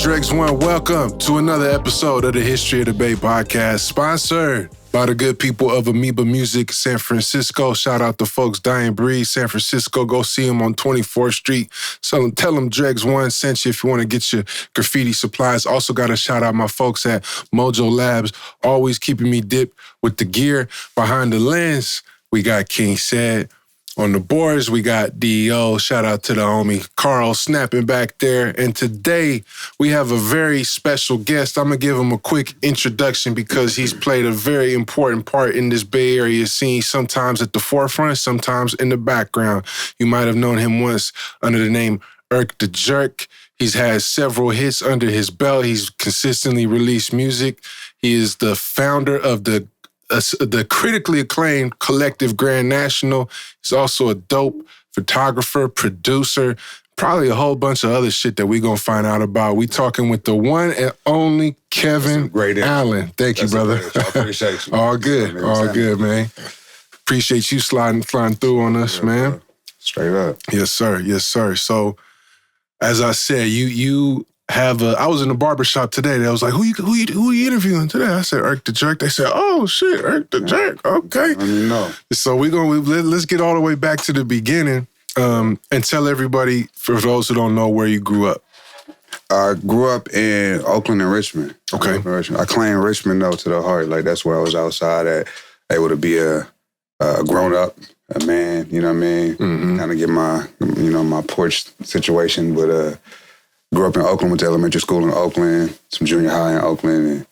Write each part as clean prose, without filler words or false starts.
Dregs One. Welcome to another episode of the History of the Bay podcast, sponsored by the good people of Amoeba Music San Francisco. Shout out to folks Dying Breed, San Francisco. Go see them on 24th Street. So tell them Dregs One sent you if you want to get your graffiti supplies. Also got to shout out my folks at Mojo Labs, always keeping me dipped with the gear. Behind the lens, we got King Said. On the boards, we got DEO. Shout out to the homie Carl snapping back there. And today, we have a very special guest. I'm going to give him a quick introduction because he's played a very important part in this Bay Area scene, sometimes at the forefront, sometimes in the background. You might have known him once under the name Irk the Jerk. He's had several hits under his belt. He's consistently released music. He is the founder of the critically acclaimed collective Grand Nationxl. He's also a dope photographer, producer, probably a whole bunch of other shit that we're going to find out about. We talking with the one and only Kevin Allen. Thank you, brother. I appreciate you. All good. All good, man. Appreciate you flying through on us, man. Bro. Straight up. Yes, sir. Yes, sir. So, as I said, you have I was in the barbershop today. They was like, who you interviewing today? I said, Irk the Jerk. They said, oh, shit, Irk the Jerk. Okay. So let's get all the way back to the beginning and tell everybody, for those who don't know, where you grew up. I grew up in Oakland and Richmond. Okay. I claim Richmond, though, to the heart. Like, that's where I was outside at, able to be a grown-up, a man, you know what I mean? Mm-hmm. Kind of get my porch situation, but grew up in Oakland, went to elementary school in Oakland, some junior high in Oakland, and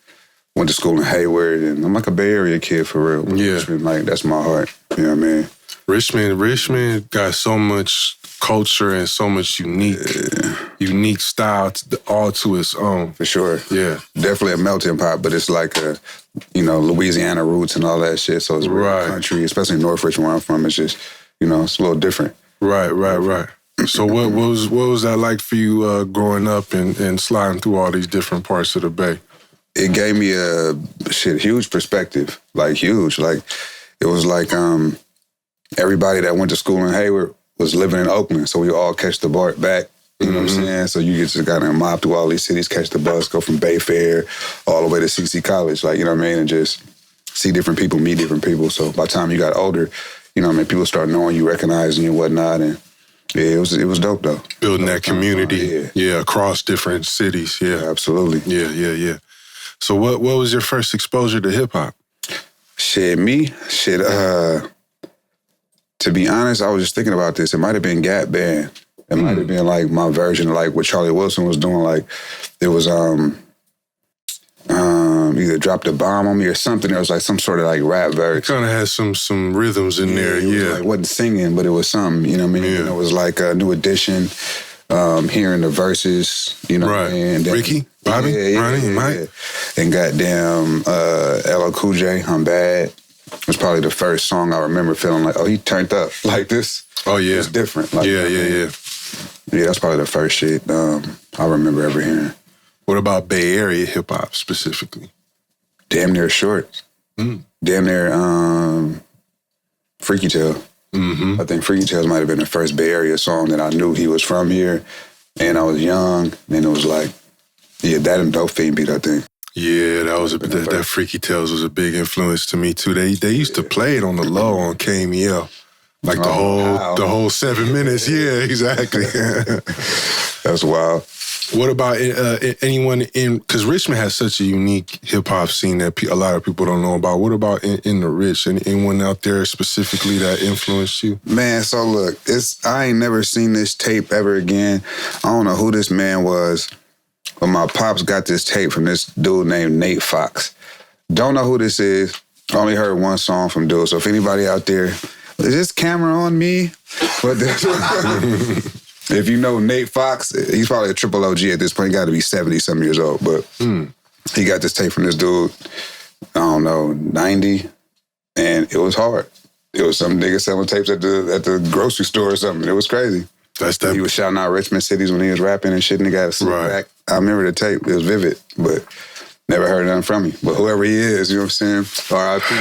went to school in Hayward. And I'm like a Bay Area kid for real. Yeah. Richmond, like, that's my heart. You know what I mean? Richmond got so much culture and so much unique style all to its own. For sure. Yeah. Definitely a melting pot, but it's like Louisiana roots and all that shit. So it's real country, especially North Richmond where I'm from. It's just, it's a little different. Right. So what was that like for you growing up and sliding through all these different parts of the Bay? It gave me a huge perspective, like huge. Like it was like everybody that went to school in Hayward was living in Oakland, so we all catch the BART back. You know what I'm saying? So you get to kind of mob through all these cities, catch the bus, go from Bayfair all the way to CC College, like, you know what I mean? And just see different people, meet different people. So by the time you got older, you know what I mean, people start knowing you, recognizing you and whatnot. And yeah, it was dope, though. Building that community, across different cities, Yeah, absolutely. Yeah. So what was your first exposure to hip-hop? To be honest, I was just thinking about this. It might have been Gap Band. It might have been like my version of like what Charlie Wilson was doing. Like it was either Drop the Bomb on Me or something. There was like some sort of like rap verse. Kind of had some rhythms in there, It wasn't singing, but it was something, you know what I mean? Yeah. And it was like a New Edition, hearing the verses, you know what I mean? Then, Ricky, Bobby, Ronnie, Mike. And goddamn LL Cool J, I'm Bad. It was probably the first song I remember feeling like, oh, he turned up like this. Oh, yeah. It's different. Like, Yeah. Yeah, that's probably the first shit I remember ever hearing. What about Bay Area hip-hop specifically? Damn near Short. Damn near Freaky Tale. Mm-hmm. I think Freaky Tales might have been the first Bay Area song that I knew he was from here. And I was young. And it was like, that and Dope Fiend beat, I think. Yeah, that Freaky Tales was a big influence to me too. They used to play it on the low on KMEL. Like the whole 7 minutes. Yeah, exactly. That's wild. What about anyone because Richmond has such a unique hip-hop scene that a lot of people don't know about. What about in the Rich? Anyone out there specifically that influenced you? Man, so look, I ain't never seen this tape ever again. I don't know who this man was, but my pops got this tape from this dude named Nate Fox. Don't know who this is. Only heard one song from dude. So if anybody out there, is this camera on me? But if you know Nate Fox, he's probably a triple OG at this point. He got to be 70-something years old. But he got this tape from this dude, I don't know, 90, and it was hard. It was some nigga selling tapes at the grocery store or something. It was crazy. He was shouting out Richmond cities when he was rapping and shit, and he got a sneak back. I remember the tape. It was vivid, but never heard nothing from him. But whoever he is, you know what I'm saying? R.I.P.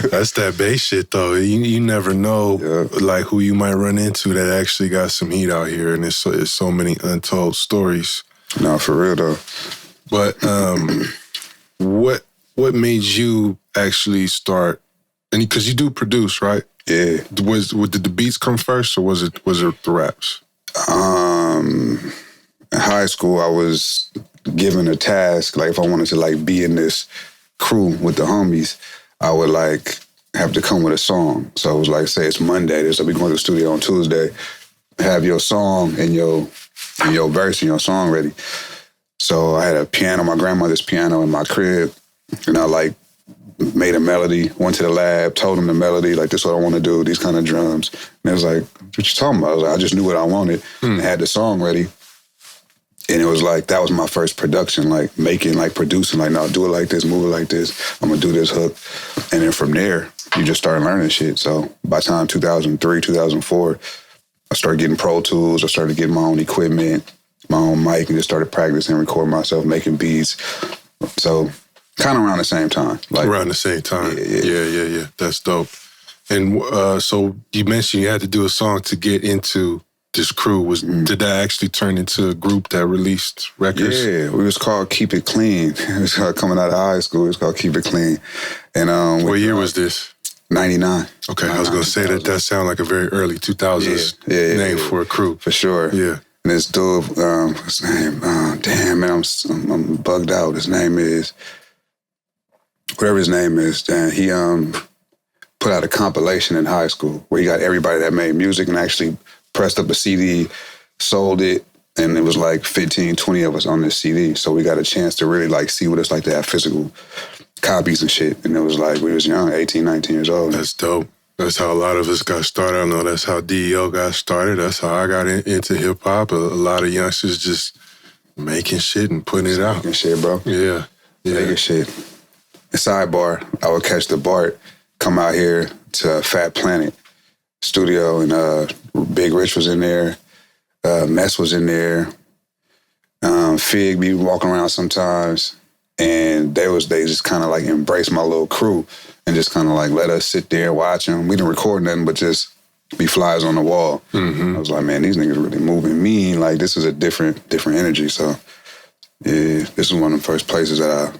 That's that bass shit, though. You never know, like, who you might run into that actually got some heat out here, and it's so many untold stories. No, for real though. But what made you actually start? And because you do produce, right? Yeah. Did the beats come first, or was it the raps? In high school, I was given a task. Like if I wanted to like be in this crew with the homies, I would like have to come with a song. So it was like, say it's Monday, so we going to the studio on Tuesday. Have your song and your verse and your song ready. So I had a piano, my grandmother's piano in my crib, and I like made a melody, went to the lab, told them the melody, like this is what I want to do, these kind of drums. And it was like, what you talking about? I was like, I just knew what I wanted and had the song ready. And it was like, that was my first production, like making, like producing, like, no, do it like this, move it like this. I'm gonna do this hook. And then from there, you just start learning shit. So by the time 2003, 2004, I started getting Pro Tools. I started getting my own equipment, my own mic, and just started practicing, recording myself, making beats. So kind of around the same time. Like around the same time. Yeah. That's dope. And so you mentioned you had to do a song to get into this crew. Did that actually turn into a group that released records? Yeah, we was called Keep It Clean. It was coming out of high school. It was called Keep It Clean. And what year was this? 99. Okay, I was going to say that sounded like a very early 2000s name for a crew. For sure. Yeah. And this dude, his name, damn, man, I'm bugged out. His name is, whatever his name is, he put out a compilation in high school where he got everybody that made music and actually pressed up a CD, sold it, and it was like 15, 20 of us on this CD. So we got a chance to really like see what it's like to have physical copies and shit. And it was like, we was young, 18, 19 years old. That's dope. That's how a lot of us got started. I know that's how DEO got started. That's how I got into hip-hop. A lot of youngsters just making shit and putting it out. Making shit, bro. Yeah. Making shit. A sidebar, I would catch the BART, come out here to Fat Planet studio, and Big Rich was in there, Mess was in there, Fig be walking around sometimes, and they just kind of like embraced my little crew and just kind of like let us sit there and watch them. We didn't record nothing but just be flies on the wall. I was like, man, these niggas really moving mean. Like this is a different energy. So yeah, this is one of the first places that I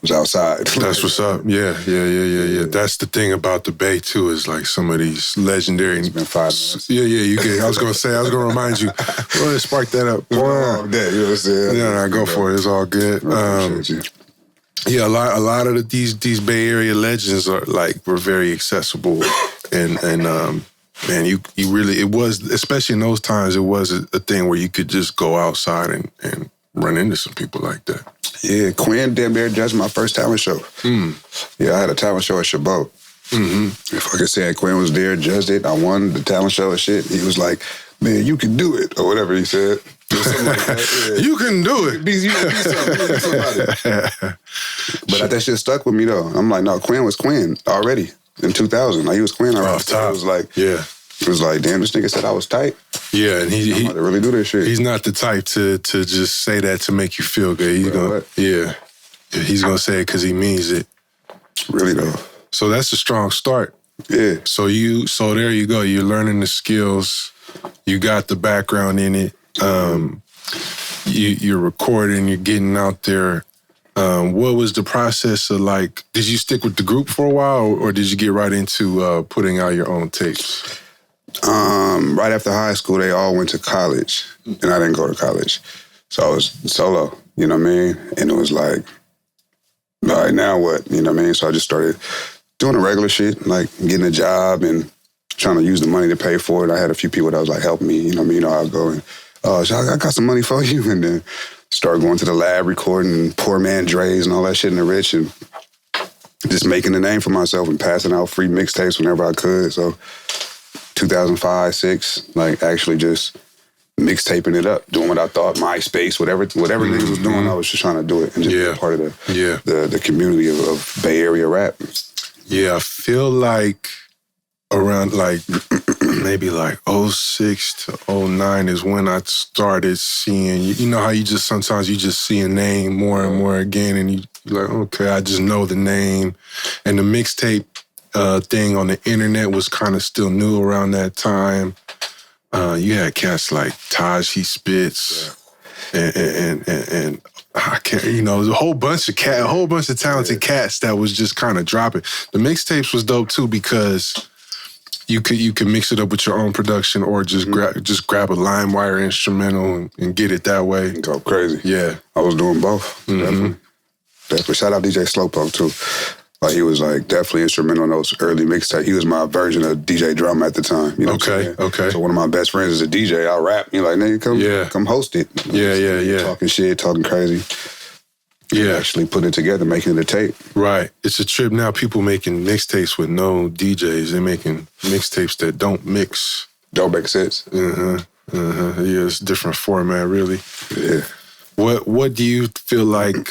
was outside. That's what's up. Yeah. That's the thing about the Bay too, is like some of these legendary. It's been 5 minutes. Yeah, you get. I was gonna remind you. Well, spark that up. You know what I'm saying? Yeah, go for it. It's all good. Yeah, a lot of these Bay Area legends were very accessible, and man, you really, it was, especially in those times, it was a thing where you could just go outside and run into some people like that. Yeah, Quinn damn near judged my first talent show. Yeah, I had a talent show at Chabot. If I could say Quinn was there, judged it, I won the talent show and shit. He was like, man, you can do it, or whatever he said. Like that, yeah. You can do it. You can be somebody. But that shit stuck with me though. I'm like, no, Quinn was Quinn already in 2000. Like he was Quinn already. Off top. It was like, yeah. It was like, damn, this nigga said I was tight. Yeah, and he about to really do this shit. He's not the type to just say that to make you feel good. He's he's gonna say it because he means it. Really though. So that's a strong start. Yeah. So there you go. You're learning the skills. You got the background in it. You're recording. You're getting out there. What was the process of like? Did you stick with the group for a while, or did you get right into putting out your own tapes? Right after high school, they all went to college, and I didn't go to college, so I was solo. You know what I mean? And it was like, all right, now what? You know what I mean? So I just started doing the regular shit, like getting a job and trying to use the money to pay for it. I had a few people that was like helping me. You know what I mean? I'd go and, so I got some money for you, and then start going to the lab, recording Poor Man Dregs and all that shit in the Rich, and just making a name for myself and passing out free mixtapes whenever I could. So 2005, 6, like actually just mixtaping it up, doing what I thought, MySpace, whatever niggas was doing, I was just trying to do it and just be a part of the community of Bay Area rap. Yeah, I feel like around like maybe like 06 to 09 is when I started seeing, you know how you just sometimes you just see a name more and more again, and you're like, okay, I just know the name. And the mixtape thing on the internet was kind of still new around that time. You had cats like Taj He Spits, and I can't, there's a whole bunch of talented cats that was just kind of dropping. The mixtapes was dope too because you could mix it up with your own production or just grab a LimeWire instrumental and get it that way. Go crazy. Yeah, I was doing both. Definitely. Shout out DJ Slowpoke too. Like he was like definitely instrumental in those early mixtapes. He was my version of DJ Drum at the time. You know what I'm saying? Okay. So one of my best friends is a DJ. I rap. You're like, nigga, come host it. Yeah. Talking shit, talking crazy. Yeah. Actually put it together, making it a tape. Right. It's a trip now. People making mixtapes with no DJs. They're making mixtapes that don't mix. Don't make sense. Yeah, it's a different format, really. Yeah. What do you feel like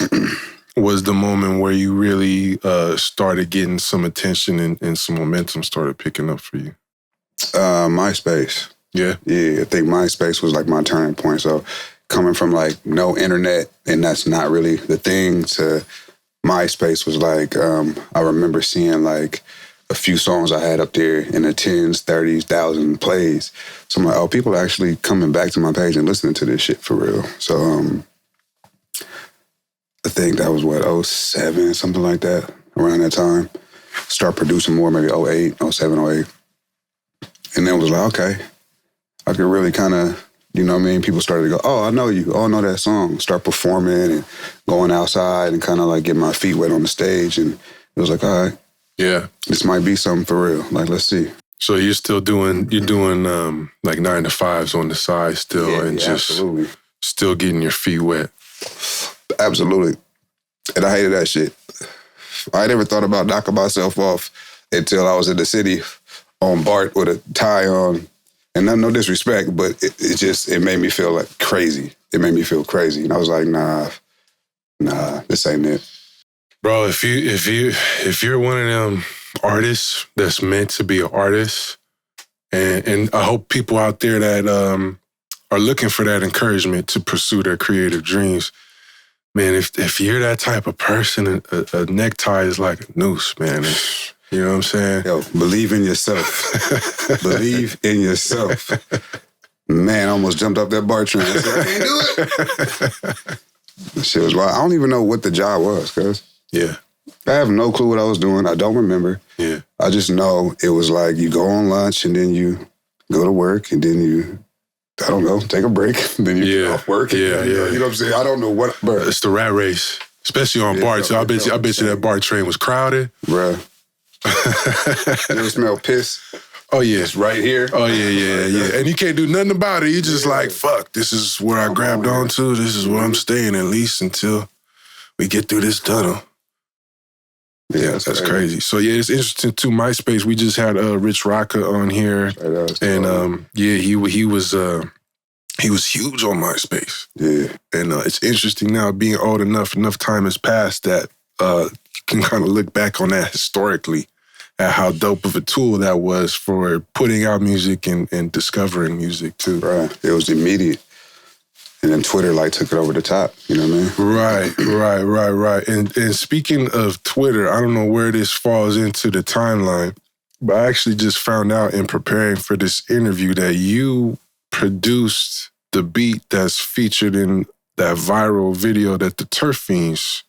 was the moment where you really started getting some attention and some momentum started picking up for you? MySpace. Yeah? Yeah, I think MySpace was like my turning point. So coming from like no internet, and that's not really the thing, to MySpace was like, I remember seeing like a few songs I had up there in the 10s, 30s, 1,000 plays. So I'm like, oh, people are actually coming back to my page and listening to this shit for real. So I think that was 07, something like that, around that time. Start producing more, maybe 08, 07, 08. And then it was like, okay, I could really kind of, you know what I mean? People started to go, oh, I know you. Oh, I know that song. Start performing and going outside and kind of like getting my feet wet on the stage. And it was like, all right. Yeah. This might be something for real. Like, let's see. So you're doing like 9 to 5s on the side still, and just absolutely. Still getting your feet wet. Absolutely. And I hated that shit. I never thought about knocking myself off until I was in the city on BART with a tie on. And no disrespect, but it made me feel like crazy. It made me feel crazy. And I was like, nah, this ain't it. Bro, if you're one of them artists that's meant to be an artist, and I hope people out there that are looking for that encouragement to pursue their creative dreams, man, if you're that type of person, a necktie is like a noose, man. You know what I'm saying? Yo, believe in yourself. Believe in yourself. Man, I almost jumped off that bar train. I said, I can't do it. Shit was wild. I don't even know what the job was, cuz. Yeah. I have no clue what I was doing. I don't remember. Yeah. I just know it was like you go on lunch and then you go to work and then you, I don't know, take a break. Then you get off work. You know what I'm saying? I don't know what, but it's the rat race, especially on BART. So I bet you that BART train was crowded. Bruh. You ever smell piss? Oh, yeah. It's right here. Oh, yeah. And you can't do nothing about it. You just like, fuck, this is where I grabbed onto. This is where I'm staying at least until we get through this tunnel. Yeah, that's crazy. So, yeah, it's interesting, too. MySpace, we just had Rich Rocka on here. And, he was huge on MySpace. Yeah. And it's interesting now, being old enough time has passed that you can kind of look back on that historically at how dope of a tool that was for putting out music and discovering music, too. Right. It was immediate. And then Twitter took it over the top, you know what I mean? Right. And speaking of Twitter, I don't know where this falls into the timeline, but I actually just found out in preparing for this interview that you produced the beat that's featured in that viral video that the Turf Fiends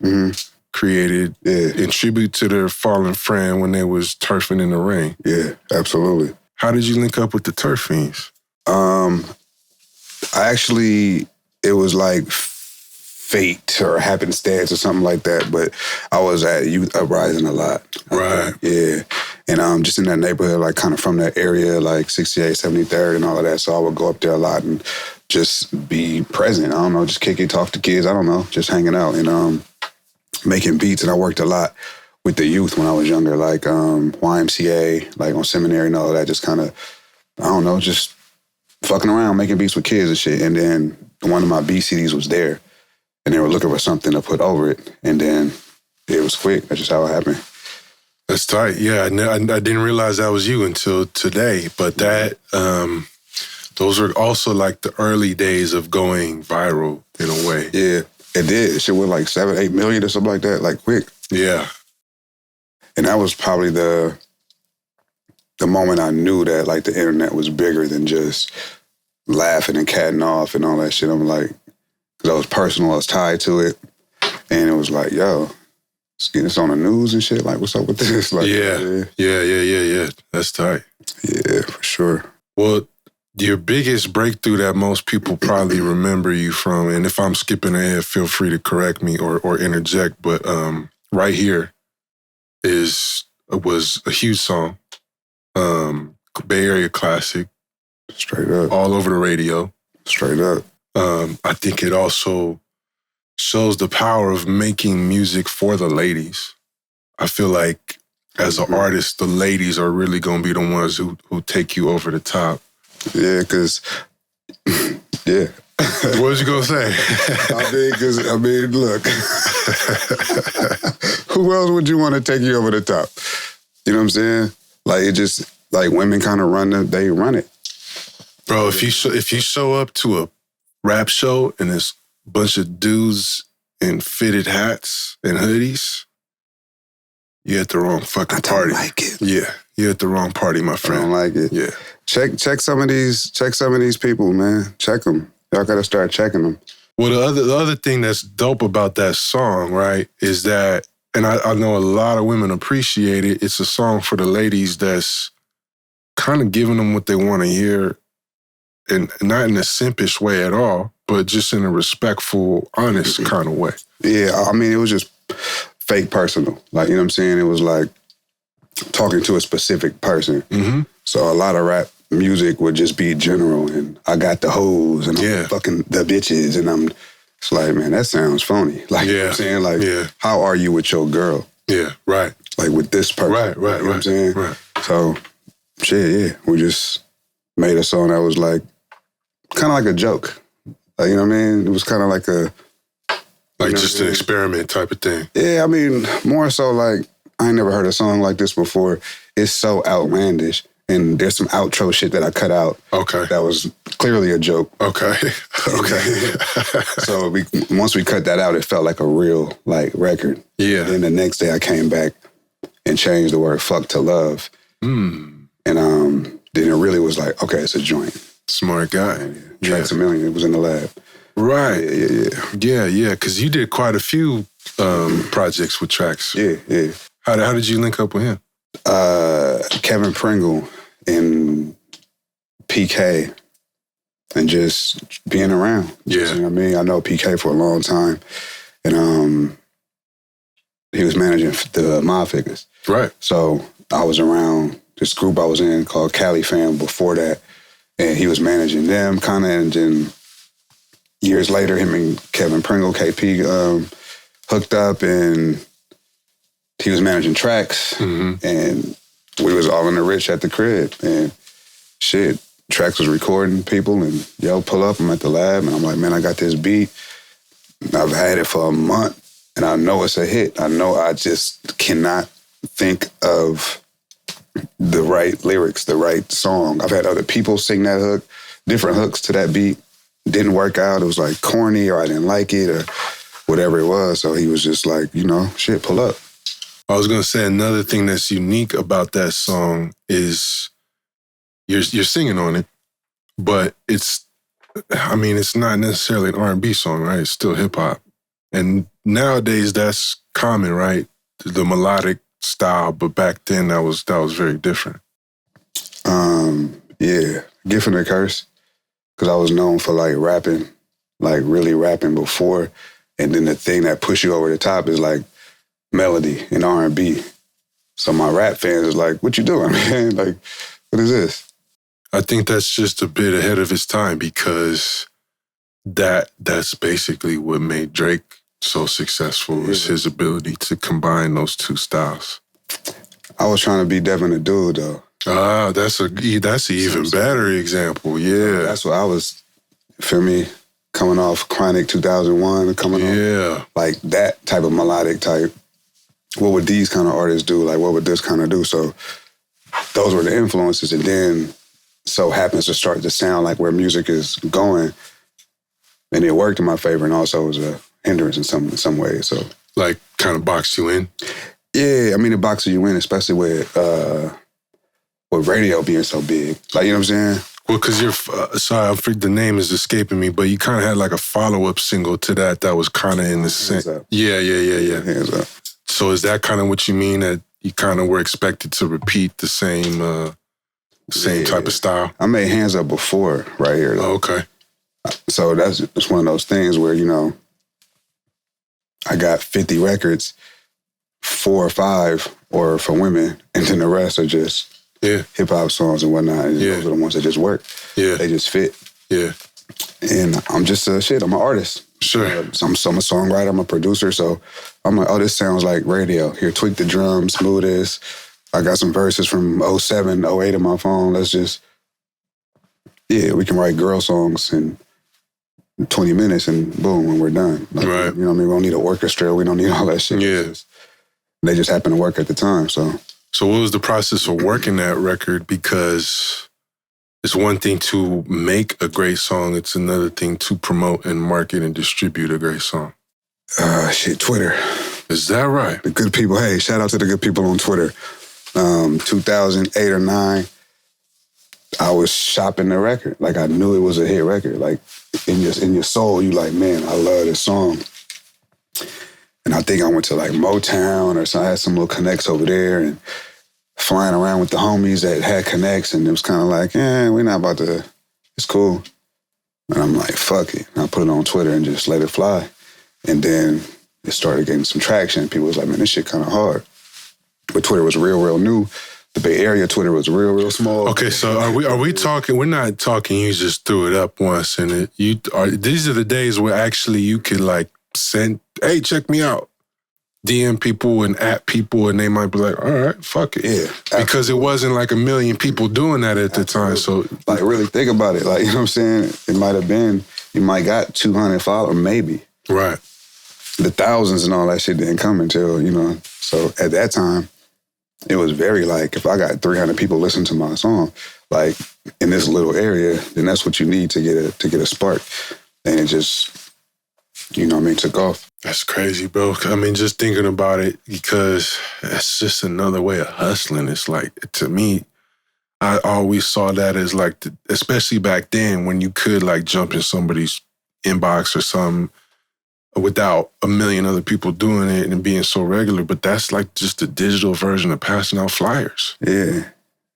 created in tribute to their fallen friend when they was turfing in the rain. Yeah, absolutely. How did you link up with the Turf Fiends? It was like fate or happenstance or something like that, but I was at Youth Uprising a lot. Right. Yeah. And just in that neighborhood, kind of from that area, 68, 73rd and all of that. So I would go up there a lot and just be present. I don't know, just kick it, talk to kids. I don't know, just hanging out and making beats. And I worked a lot with the youth when I was younger, YMCA, on seminary and all of that, just kind of, I don't know, just fucking around, making beats with kids and shit. And then one of my beat CDs was there, and they were looking for something to put over it. And then it was quick. That's just how it happened. That's tight. Yeah, I didn't realize that was you until today. But that, those were also the early days of going viral in a way. Yeah, it did. It shit went 7, 8 million or something like that, quick. Yeah. And that was probably the moment I knew that the internet was bigger than just laughing and catting off and all that shit. I'm like, because I was personal, I was tied to it. And it was like, yo, let's get this on the news and shit. Like, what's up with this? Like, yeah. That's tight. Yeah, for sure. Well, your biggest breakthrough that most people probably remember you from, and if I'm skipping ahead, feel free to correct me or interject, but Right Here was a huge song. Bay Area classic. Straight up. All over the radio. Straight up. I think it also shows the power of making music for the ladies. I feel like as an artist, the ladies are really going to be the ones who take you over the top. Yeah, because, yeah. What was you going to say? Look. Who else would you want to take you over the top? You know what I'm saying? Like, it just, like, women kind of run it. Bro, if you show up to a rap show and there's a bunch of dudes in fitted hats and hoodies, you're at the wrong fucking party. I don't like it. Yeah, you're at the wrong party, my friend. I don't like it. Yeah. Check some of these people, man. Check them. Y'all got to start checking them. Well, the other thing that's dope about that song, right, is that, and I know a lot of women appreciate it, it's a song for the ladies that's kind of giving them what they want to hear, and not in a simpish way at all, but just in a respectful, honest kind of way. Yeah, I mean, it was just fake personal. Like, you know what I'm saying? It was like talking to a specific person. Mm-hmm. So a lot of rap music would just be general, and I got the hoes, and I'm fucking the bitches, and it's like, man, that sounds phony. Like, you know what I'm saying? Like, how are you with your girl? Yeah, right. Like, with this person. Right, you know what I'm saying? Right. So, shit, yeah. We just made a song that was like, kind of like a joke. Like, you know what I mean? It was kind of like a... Like just an experiment type of thing. Yeah, I mean, more so like, I ain't never heard a song like this before. It's so outlandish. And there's some outro shit that I cut out. Okay. That was clearly a joke. Okay. So once we cut that out, it felt like a real like record. Yeah. And then the next day I came back and changed the word fuck to love. And then it really was like, okay, it's a joint. Smart guy. Traxamliion, it was in the lab. Right. Yeah. Because you did quite a few projects with Trax. Yeah. How did you link up with him? Kevin Pringle and PK, and just being around. Yeah. You know what I mean? I know PK for a long time, and he was managing the Mob Figures. Right. So I was around this group I was in called Cali Fam before that, and he was managing them kind of, and then years later, him and Kevin Pringle, KP, hooked up, and he was managing Trax, and we was all in the rich at the crib, and shit, Trax was recording people, and yo, pull up, I'm at the lab, and I'm like, man, I got this beat. I've had it for a month, and I know it's a hit. I know I just cannot think of the right lyrics, the right song. I've had other people sing that hook, different hooks to that beat. Didn't work out. It was like corny, or I didn't like it, or whatever it was. So he was just like, you know, shit, pull up. I was going to say another thing that's unique about that song is you're singing on it, but it's not necessarily an R&B song, right? It's still hip hop. And nowadays that's common, right? The melodic style, but back then that was very different. Yeah, gift and a curse, because I was known for like rapping, like really rapping before, and then the thing that pushed you over the top is like melody and R&B. So my rap fans is like, what you doing, man? Like, what is this? I think that's just a bit ahead of its time, because that's basically what made Drake so successful, is his ability to combine those two styles. I was trying to be Devin the Dude, though. Ah, that's an even better example, yeah. That's what I was, feel me, coming off Chronic 2001, coming off, like that type of melodic type. What would these kind of artists do? Like, what would this kind of do? So those were the influences, and then so happens to start to sound like where music is going, and it worked in my favor, and also was a hindrance in some ways. So, like, kind of boxed you in. Yeah, I mean, it boxes you in, especially with radio being so big. Like, you know what I'm saying? Well, because you're, sorry, the name is escaping me, but you kind of had like a follow-up single to that was kind of in the same. Yeah. Hands Up. So is that kind of what you mean, that you kind of were expected to repeat the same type of style? I made Hands Up before right here, though. Oh, okay. So that's one of those things where, you know, I got 50 records, 4 or 5 or for women, and then the rest are just hip-hop songs and whatnot. And those are the ones that just work. Yeah. They just fit. Yeah. And I'm just I'm an artist. Sure. I'm a songwriter, I'm a producer, so I'm like, oh, this sounds like radio. Here, tweak the drums, smooth this. I got some verses from 07, 08 in my phone. Let's just, we can write girl songs in 20 minutes and boom, when we're done. Like, right. You know what I mean? We don't need an orchestra. We don't need all that shit. Yeah. They just happen to work at the time, so. So what was the process of working that record? Because it's one thing to make a great song. It's another thing to promote and market and distribute a great song. Twitter. Is that right? The good people. Hey, shout out to the good people on Twitter. 2008 or 9, I was shopping the record. Like, I knew it was a hit record. Like, in your soul, you like, man, I love this song. And I think I went to like Motown or so. I had some little connects over there and flying around with the homies that had connects. And it was kind of like, we're not about to, it's cool. And I'm like, fuck it. And I put it on Twitter and just let it fly. And then it started getting some traction. People was like, man, this shit kind of hard. But Twitter was real new. The Bay Area Twitter was real small. Okay, so are we talking? We're not talking. You just threw it up once, and these are the days where actually you could like send, hey, check me out, DM people and at people, and they might be like, all right, fuck it, because it wasn't like a million people doing that at the time. So like, really think about it. Like, you know what I'm saying? It might have been, you might got 200 followers, maybe. Right. The thousands and all that shit didn't come until, you know. So at that time, it was very like, if I got 300 people listen to my song, like in this little area, then that's what you need to get a spark. And it just, you know what I mean, took off. That's crazy, bro. I mean, just thinking about it, because it's just another way of hustling. It's like, to me, I always saw that as like, especially back then when you could like jump in somebody's inbox or something without a million other people doing it and being so regular. But that's like just the digital version of passing out flyers. Yeah.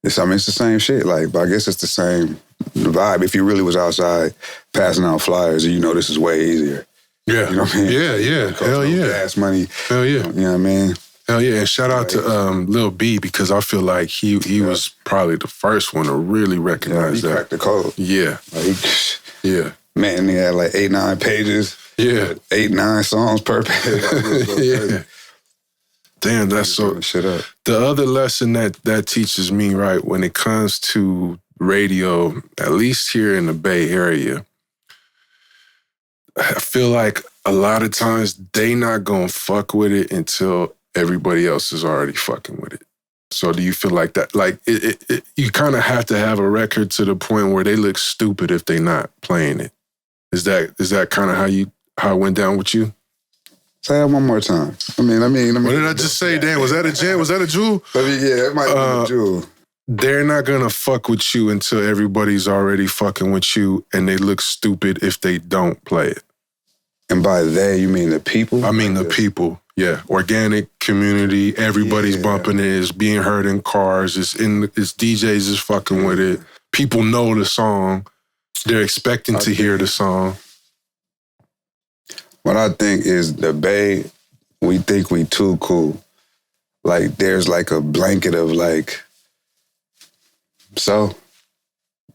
It's the same shit. Like, but I guess it's the same vibe. If you really was outside passing out flyers, you know this is way easier. Yeah. You know what I mean? Yeah. Hell yeah. Gas money. Hell yeah. You know what I mean? Hell yeah. And shout out to Lil B, because I feel like he was probably the first one to really recognize that. He cracked the code. Yeah. Like, man, he had like 8-9 pages. Yeah. 8-9 songs per page. Yeah. Damn, that's so. Shit up. The other lesson that teaches me, right, when it comes to radio, at least here in the Bay Area, I feel like a lot of times they not gonna fuck with it until everybody else is already fucking with it. So do you feel like that? Like you kind of have to have a record to the point where they look stupid if they not playing it. Is that kind of how it went down with you? Say that one more time. Let me. What did I just say, Dan? Was that a jam? Was that a jewel? It might be a jewel. They're not gonna fuck with you until everybody's already fucking with you, and they look stupid if they don't play it. And by they, you mean the people? I mean the people. Yeah, organic community. Everybody's bumping it. It's being heard in cars. It's DJs is fucking with it. People know the song. They're expecting to hear the song. What I think is the Bay, we think we too cool. Like, there's like a blanket of like, so,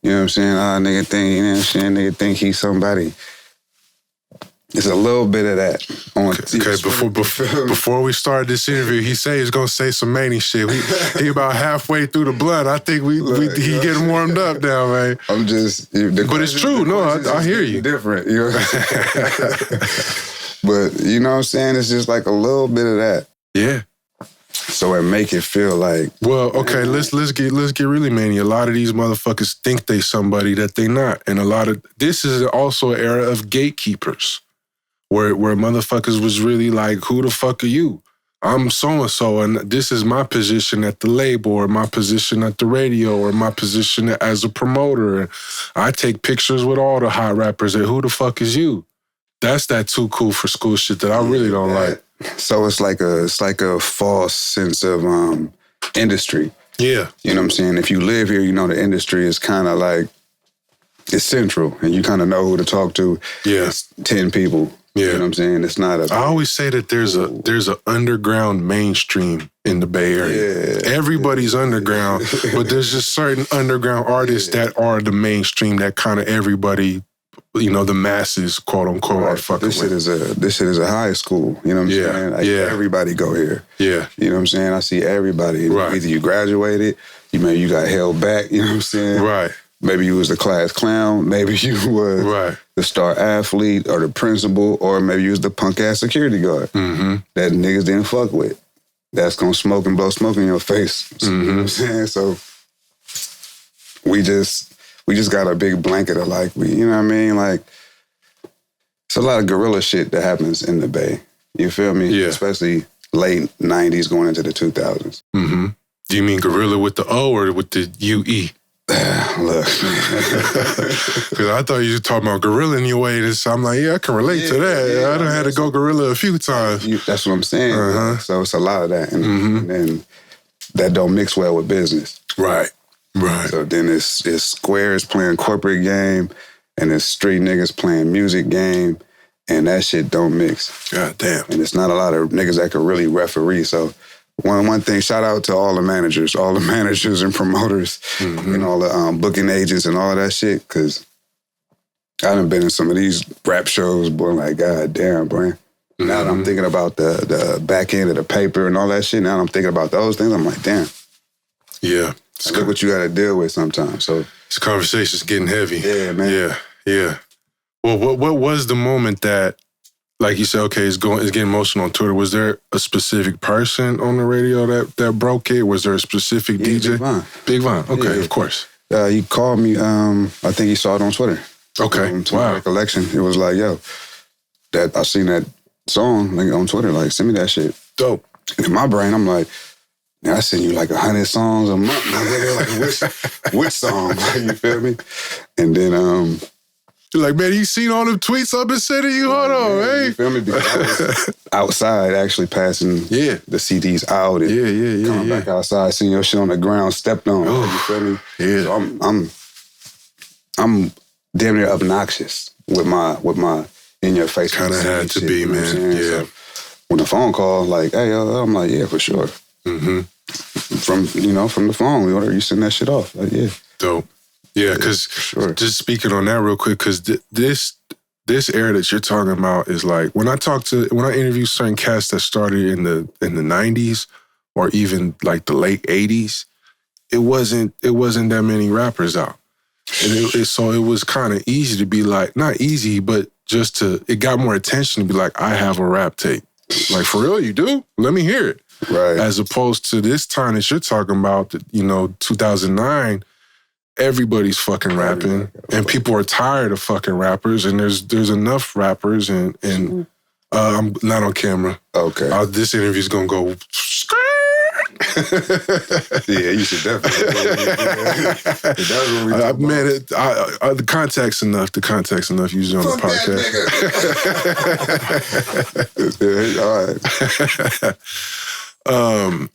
you know what I'm saying? Nigga think, you know what I'm saying? Nigga think he's somebody. It's a little bit of that. Okay, before we start this interview, he say he's gonna say some many shit. He about halfway through the blunt. I think he getting warmed up now, man. I'm just, but it's true. No, I hear you. Different, you know. But you know what I'm saying? It's just like a little bit of that. Yeah. So it make it feel like. Well, okay, let's get really manny. A lot of these motherfuckers think they somebody that they not, and this is also an era of gatekeepers. Where motherfuckers was really like, who the fuck are you? I'm so-and-so, and this is my position at the label, or my position at the radio, or my position as a promoter. I take pictures with all the hot rappers, and who the fuck is you? That's that too cool for school shit that I really don't like. So it's like a false sense of industry. Yeah. You know what I'm saying? If you live here, you know the industry is kind of like, it's central, and you kind of know who to talk to. Yeah. It's 10 people. Yeah. You know what I'm saying? It's not a... I always say that there's a underground mainstream in the Bay Area. Yeah. Everybody's underground, but there's just certain underground artists that are the mainstream that kind of everybody, you know, the masses, quote unquote, are fucking with. This shit is a high school. You know what I'm saying? Like, everybody go here. Yeah. You know what I'm saying? I see everybody. Right. Either you graduated, maybe you got held back, you know what I'm saying? Right. Maybe you was the class clown. Maybe you was the star athlete or the principal, or maybe you was the punk ass security guard that niggas didn't fuck with. That's gonna smoke and blow smoke in your face. You know what I'm saying? So we just got a big blanket of like, you know what I mean? Like, it's a lot of guerrilla shit that happens in the Bay. You feel me? Yeah. Especially late 90s going into the 2000s. Do you mean gorilla with the O or with the UE? Look. Because I thought you were talking about gorilla in your way. So I'm like, I can relate to that. Yeah, I done had to go gorilla a few times. That's what I'm saying. So it's a lot of that. And that don't mix well with business. Right. So then it's squares playing corporate game, and it's street niggas playing music game, and that shit don't mix. God damn. And it's not a lot of niggas that can really referee. So one thing, shout out to all the managers and promoters, and all the booking agents and all of that shit, because I done been in some of these rap shows, boy, like, God damn, bro. Now that I'm thinking about the back end of the paper and all that shit, now that I'm thinking about those things, I'm like, damn. Yeah. Look what you got to deal with sometimes. So this conversation's getting heavy. Yeah, man. Yeah. Well, what was the moment that, like you said, okay, it's getting emotional on Twitter. Was there a specific person on the radio that broke it? Was there a specific DJ? Big Von. Okay, of course. He called me. I think he saw it on Twitter. Okay. To my recollection, it was like, yo, that I seen that song like on Twitter. Like, send me that shit. Dope. And in my brain, I'm like, I send you like 100 songs a month. Like, which song? You feel me? And then you're like, man, you seen all them tweets I've been sending you? Hold on, hey. You feel me? Because I was outside actually passing the CDs out and coming back outside, seeing your shit on the ground, stepped on. You feel me? Yeah. So I'm damn near obnoxious with my in your face. Kind of had to be, man. Yeah. So when the phone call, like, hey, I'm like, yeah, for sure. From the phone, you send that shit off. Like, yeah. Dope. Yeah, because just speaking on that real quick, because this era that you're talking about is like, when I interview certain cats that started in the 90s or even like the late 80s, it wasn't that many rappers out. And so it was kind of easy to be like, not easy, but it got more attention to be like, I have a rap tape. Like, for real, you do? Let me hear it. Right. As opposed to this time that you're talking about, 2009, everybody's fucking rapping, and people are tired of fucking rappers, and there's enough rappers, and I'm not on camera. Okay. This interview's gonna go. Yeah, you should definitely. The context enough. The context enough usually on the podcast. All right.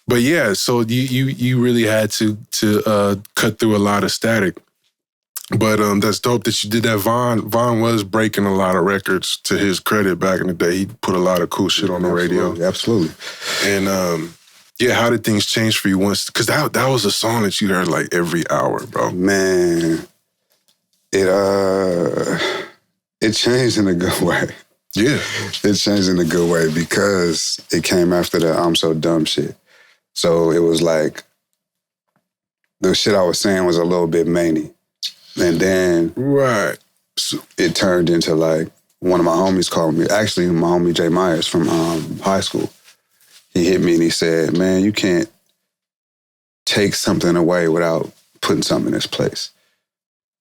But yeah, so you really had to cut through a lot of static. But that's dope that you did that. Von was breaking a lot of records, to his credit. Back in the day, he put a lot of cool shit on the radio. Absolutely. And how did things change for you once? Because that was a song that you heard like every hour, bro. Man, it changed in a good way. Yeah. It changed in a good way because it came after the I'm So Dumb shit. So it was like, the shit I was saying was a little bit many. And then it turned into like, one of my homies called me, actually my homie Jay Myers from high school. He hit me and he said, man, you can't take something away without putting something in its place.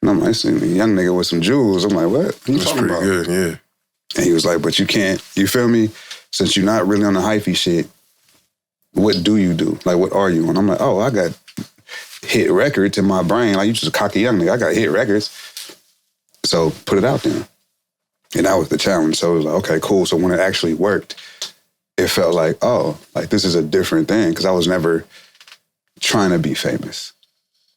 And I'm like, a young nigga with some jewels. I'm like, what? What you talking about? Pretty good, yeah. And he was like, but you can't, you feel me? Since you're not really on the hyphy shit, what do you do? Like, what are you on? I'm like, oh, I got hit records in my brain. Like, you just a cocky young nigga. I got hit records. So put it out there. And that was the challenge. So it was like, okay, cool. So when it actually worked, it felt like, oh, like this is a different thing. Because I was never trying to be famous.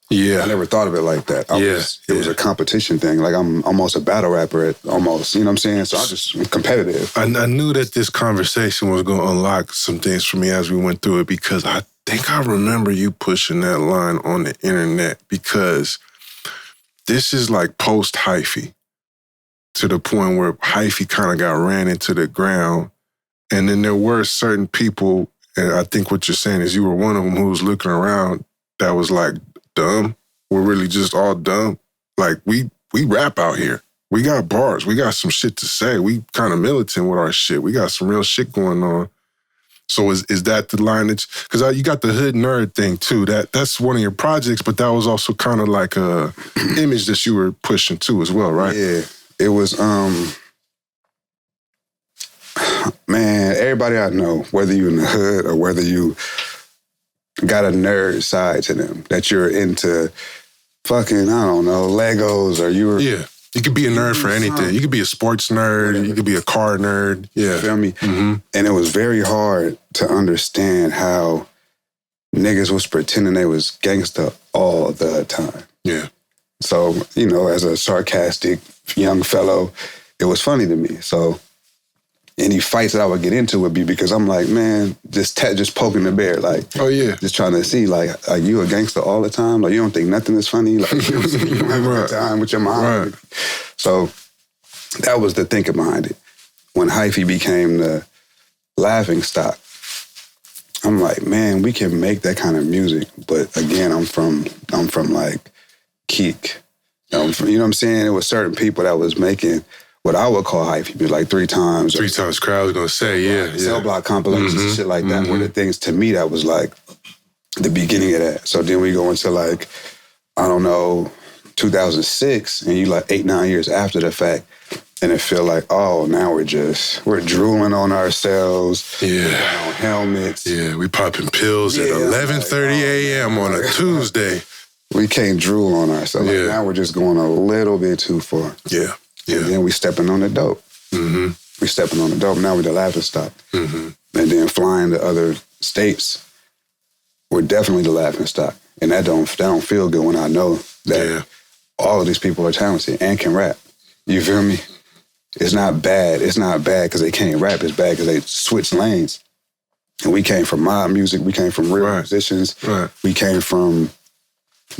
Yeah. I never thought of it like that. It was a competition thing. Like I'm almost a battle rapper at almost, you know what I'm saying? So I'm competitive. I knew that this conversation was going to unlock some things for me as we went through it, because I think I remember you pushing that line on the internet, because this is like post-hyphy, to the point where hyphy kind of got ran into the ground. And then there were certain people, and I think what you're saying is you were one of them, who was looking around that was like, dumb. We're really just all dumb. Like, we rap out here. We got bars. We got some shit to say. We kind of militant with our shit. We got some real shit going on. So is that the line that because you got the hood nerd thing too. That's one of your projects, but that was also kind of like a image that you were pushing too as well, right? Yeah. It was man, everybody I know, whether you in the hood or whether you got a nerd side to them, that you're into fucking, I don't know, Legos, or you were... Yeah, you could be a nerd for anything. You could be a sports nerd, whatever. You could be a car nerd, yeah. You feel me? Mm-hmm. And it was very hard to understand how niggas was pretending they was gangsta all the time. Yeah. So, you know, as a sarcastic young fellow, it was funny to me. So any fights that I would get into would be because I'm like, man, just poking the bear, like, oh yeah, just trying to see, like, are you a gangster all the time? Like, you don't think nothing is funny? Like, you don't have a good time with your mom. Right. So that was the thinking behind it. When hyphy became the laughing stock, I'm like, man, we can make that kind of music, but again, I'm from like Keek. You know what I'm saying? It was certain people that was making what I would call hyphy, like 3 times. 3 times crowd was gonna say, yeah. Cell block compilations and shit like that were the things, to me, that was like the beginning of that. So then we go into like, I don't know, 2006, and you like 8-9 years after the fact, and it feel like, oh, now we're drooling on ourselves. Yeah. We're on helmets. Yeah, we popping pills at 11:30 a.m. on a Tuesday. We can't drool on ourselves. Like, now we're just going a little bit too far. Yeah. Yeah. And then we stepping on the dope. Mm-hmm. We stepping on the dope. Now we're the laughing stock. Mm-hmm. And then flying to other states, we're definitely the laughing stock. And that don't feel good when I know that all of these people are talented and can rap. You feel me? It's not bad. It's not bad because they can't rap. It's bad because they switch lanes. And we came from mob music. We came from real musicians. Right. We came from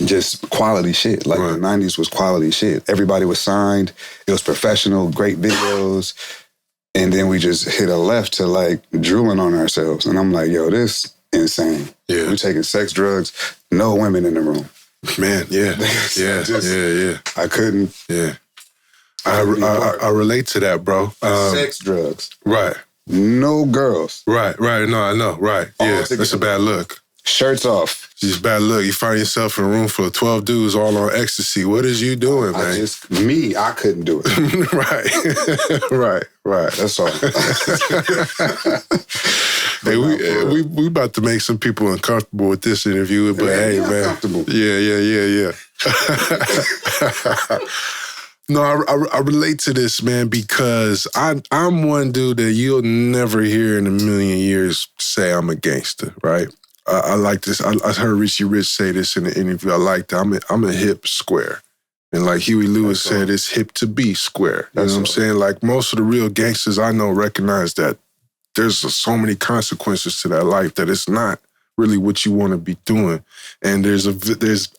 just quality shit. Like the 90s was quality shit. Everybody was signed. It was professional, great videos. And then we just hit a left to like drooling on ourselves. And I'm like, yo, this insane. Yeah. We're taking sex, drugs, no women in the room. Man, yeah. Yeah. I couldn't. Yeah. I relate to that, bro. Sex, drugs. Right. No girls. Right. No, I know. Right. Yeah. That's a bad look. Shirts off. It's just bad look. You find yourself in a room full of 12 dudes all on ecstasy. What is you doing, man? I couldn't do it. Right. That's all. Hey, we about to make some people uncomfortable with this interview, but hey, man. Yeah. No, I relate to this, man, because I'm one dude that you'll never hear in a million years say I'm a gangster, right? I like this. I heard Richie Rich say this in the interview. I like that. I'm a hip square. And like Huey Lewis said, it's hip to be square. You know what I'm saying? Like most of the real gangsters I know recognize that there's so many consequences to that life that it's not really what you want to be doing. And there's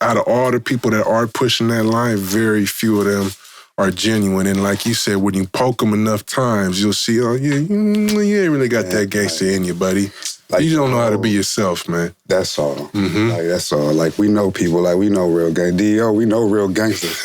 out of all the people that are pushing that line, very few of them are genuine. And like you said, when you poke them enough times, you'll see, oh, you ain't really got that gangster in you, buddy. Like, you don't know how to be yourself, man. That's all. Mm-hmm. Like, that's all. Like, we know people. Like, we know real gangsters. D.O., we know real gangsters.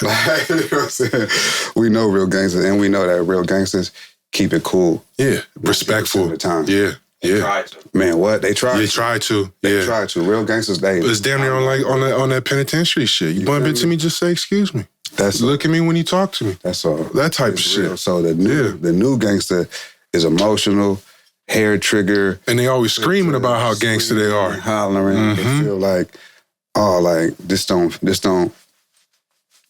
Like, you know what I'm saying? We know real gangsters, and we know that real gangsters keep it cool. Yeah, respectful. The time. Yeah. They tried to. Man, what? They tried They tried to. They tried to. Real gangsters, It's damn near on that penitentiary shit. You bump into me, just say, excuse me. That's look at me when you talk to me. That's all. That type of shit. Real. So the new gangster is emotional, hair trigger. And they always screaming about how gangster they are. Hollering. They feel like, oh, like, this don't,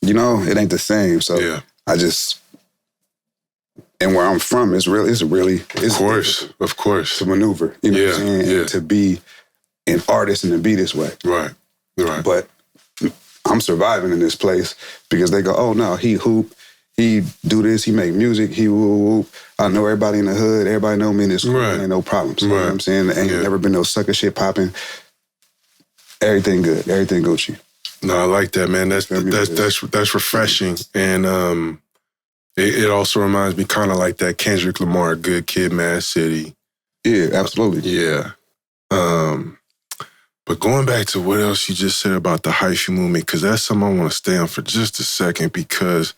you know, it ain't the same. So I just, and where I'm from, it's really, of course. to maneuver, you know what I'm saying? And to be an artist and to be this way. Right. But I'm surviving in this place because they go, oh no, he hoop, he do this, he make music, he whoop. I know everybody in the hood, everybody know me in this school, ain't no problems. You know what I'm saying? There ain't never been no sucker shit popping. Everything good, everything Gucci. No, I like that, man. That's refreshing. And it also reminds me kind of like that Kendrick Lamar, Good Kid, Mad City. Yeah, absolutely. Yeah. But going back to what else you just said about the hyphy movement, because that's something I want to stay on for just a second, because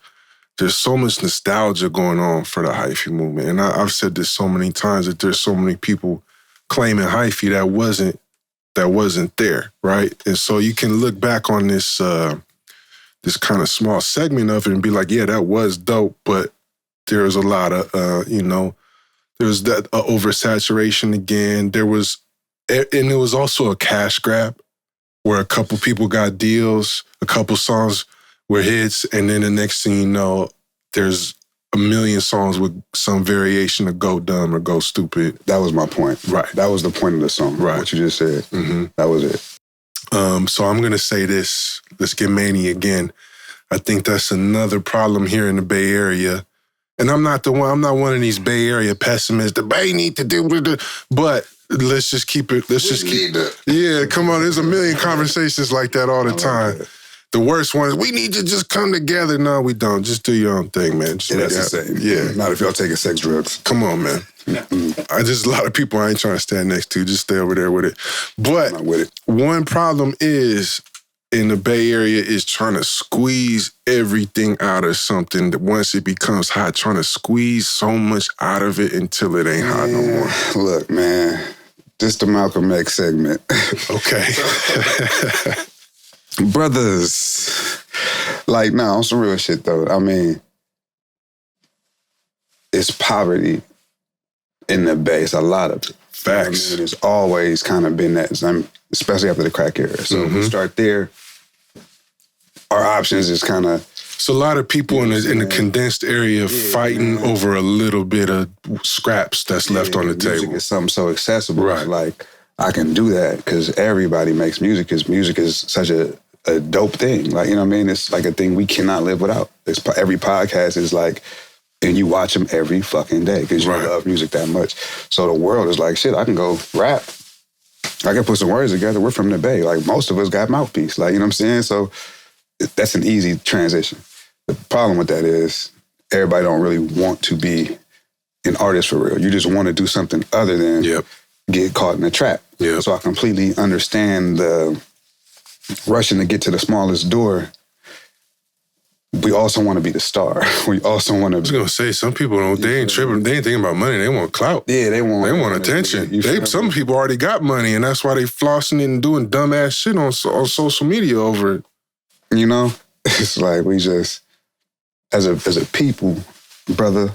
there's so much nostalgia going on for the hyphy movement. And I've said this so many times that there's so many people claiming hyphy that wasn't there, right? And so you can look back on this this kind of small segment of it and be like, yeah, that was dope, but there's a lot of, there's that oversaturation again. And it was also a cash grab where a couple people got deals, a couple songs were hits, and then the next thing you know, there's a million songs with some variation of Go Dumb or Go Stupid. That was my point. Right. That was the point of the song. Right. What you just said. Mm-hmm. That was it. So I'm going to say this. Let's get Manny again. I think that's another problem here in the Bay Area. And I'm not one of these Bay Area pessimists. The Bay need to do, but let's just keep it. Yeah, come on. There's a million conversations like that all the time. The worst one is, we need to just come together. No, we don't. Just do your own thing, man. That's the same. Yeah. Not if y'all taking sex drugs. Come on, man. Just a lot of people I ain't trying to stand next to. Just stay over there with it. But I'm not with it. One problem is in the Bay Area is trying to squeeze everything out of something that once it becomes hot, trying to squeeze so much out of it until it ain't hot no more. Look, man, this the Malcolm X segment. Okay. Brothers, like, on some real shit though. I mean, it's poverty in the Bay. It's a lot of it. Facts. It's always kind of been that, especially after the crack era. So we start there. Our options is kind of. It's a lot of people in the condensed area fighting over a little bit of scraps that's left on the table. Music is something so accessible. Right. Like, I can do that because everybody makes music, because music is such a dope thing. Like, you know what I mean? It's like a thing we cannot live without. Every podcast is like, and you watch them every fucking day because you love music that much. So the world is like, shit, I can go rap. I can put some words together. We're from the Bay. Like, most of us got mouthpiece. Like, you know what I'm saying? So that's an easy transition. The problem with that is everybody don't really want to be an artist for real. You just want to do something other than get caught in a trap. Yep. So I completely understand the rushing to get to the smallest door. We also want to be the star. We also want to. I was gonna say, some people don't. They ain't tripping. They ain't thinking about money. They want clout. Yeah, they want attention. Some people already got money, and that's why they flossing and doing dumbass shit on social media over it. You know, it's like we just, as a people, brother,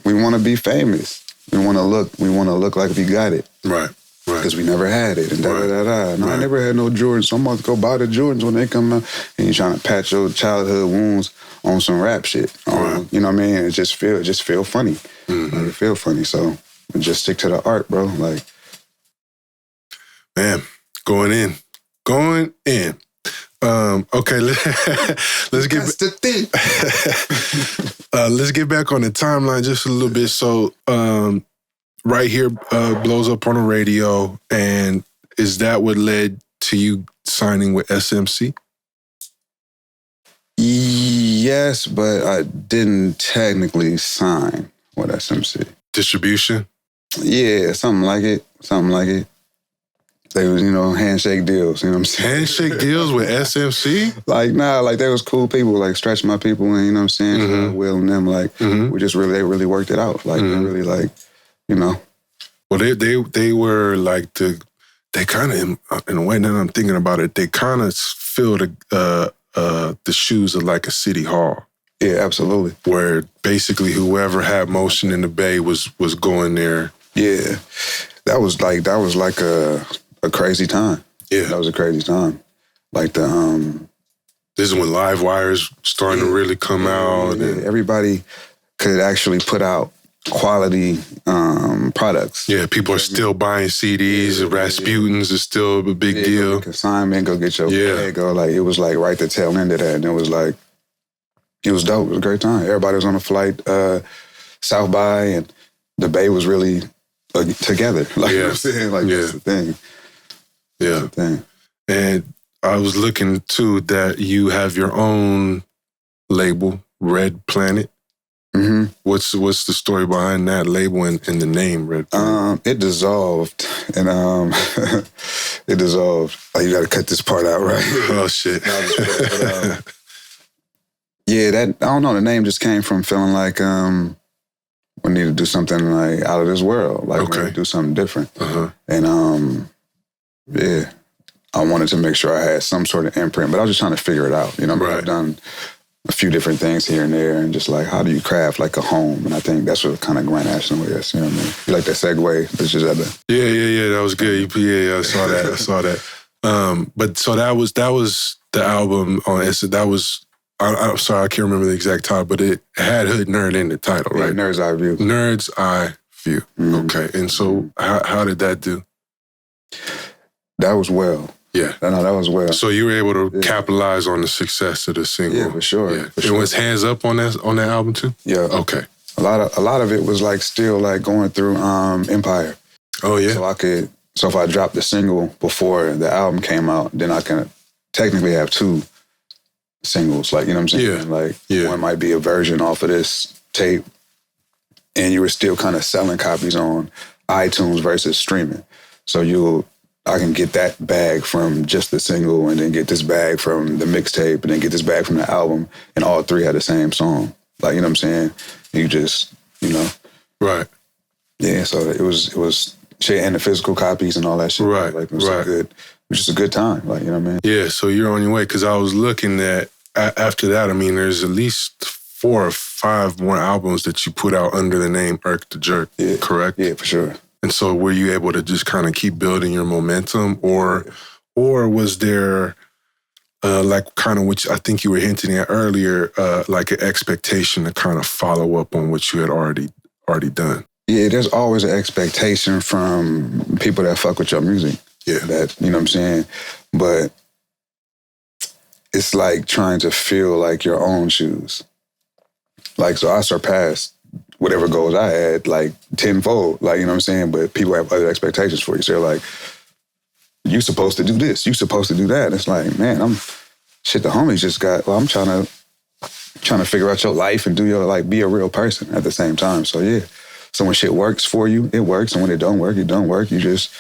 we want to be famous. We want to look like we got it. Right. Because we never had it, and da-da-da-da. No, I never had no Jordans, so I'm about to go buy the Jordans when they come out. And you're trying to patch your childhood wounds on some rap shit. You know what I mean? It just feel funny. Like, it feel funny, so just stick to the art, bro. Like, man, going in. Okay, let's get. That's the thing. Let's get back on the timeline just a little bit. So, Right Here blows up on the radio, and is that what led to you signing with SMC? Yes, but I didn't technically sign with SMC. Distribution? Yeah, something like it. They was, handshake deals, you know what I'm saying? Handshake deals with SMC? Like, they was cool people, like Stretch My People, and you know what I'm saying? Will and them, like, they really worked it out. Like, they really, like, Well, they were like they kind of, in a way, now I'm thinking about it, they kind of fill the shoes of like a city hall. Yeah, absolutely. Where basically whoever had motion in the Bay was going there. Yeah, that was like a crazy time. Yeah, that was a crazy time. Like this is when live wires starting to really come out. Yeah. And everybody could actually put out quality products. Yeah, people are still buying CDs. Rasputin's is still a big deal. Consignment, go get your bag. Go, like, it was like right the tail end of that. And it was like, it was dope. It was a great time. Everybody was on a flight South by, and the Bay was really together. Like, you know what I'm saying? Like, that's the thing. Yeah. That's the thing. And I was looking, too, that you have your own label, Red Planet. Mm-hmm. What's the story behind that label and the name Red Planet? It dissolved, and it dissolved. Oh, you got to cut this part out, right? Oh, shit. Yeah, that, I don't know, the name just came from feeling like we need to do something like out of this world, like maybe do something different. Uh-huh. And yeah, I wanted to make sure I had some sort of imprint, but I was just trying to figure it out. You know, I've done a few different things here and there, and just like, how do you craft like a home? And I think that's what kind of Grand National is. You know what I mean? You like that segue? It's just other. Yeah, that was good. Yeah, I saw that. But so that was the album on it. So that was. I'm sorry, I can't remember the exact title, but it had Hood Nerd in the title, right? Nerd's Eye View. Nerd's Eye View. Mm-hmm. Okay, and so how did that do? That was well. Yeah. No, that was well. So you were able to capitalize on the success of the single. Yeah, for sure. Yeah. It was Hands Up on that album too? Yeah. Okay. A lot of it was like still like going through Empire. Oh yeah. So if I dropped the single before the album came out, then I can technically have two singles, like, you know what I'm saying? Yeah. Like, one might be a version off of this tape, and you were still kind of selling copies on iTunes versus streaming. So I can get that bag from just the single, and then get this bag from the mixtape, and then get this bag from the album, and all three had the same song. Like, you know what I'm saying? You just, you know. Right. Yeah, so it was shit, and the physical copies and all that shit. Right, like, it was it was just a good time, like, you know what I mean? Yeah, so you're on your way, because I was looking at, after that, I mean, there's at least 4 or 5 more albums that you put out under the name Irk the Jerk, correct? Yeah, for sure. And so were you able to just kind of keep building your momentum, or was there, like kind of which I think you were hinting at earlier, like an expectation to kind of follow up on what you had already done? Yeah, there's always an expectation from people that fuck with your music. Yeah. That, you know what I'm saying? But it's like trying to feel like your own shoes. Like, so I surpassed whatever goals I had, like, tenfold. Like, you know what I'm saying? But people have other expectations for you. So they're like, you supposed to do this. You supposed to do that. And it's like, man, the homies just got, well, I'm trying to figure out your life and do your, like, be a real person at the same time. So yeah. So when shit works for you, it works. And when it don't work, it don't work. You just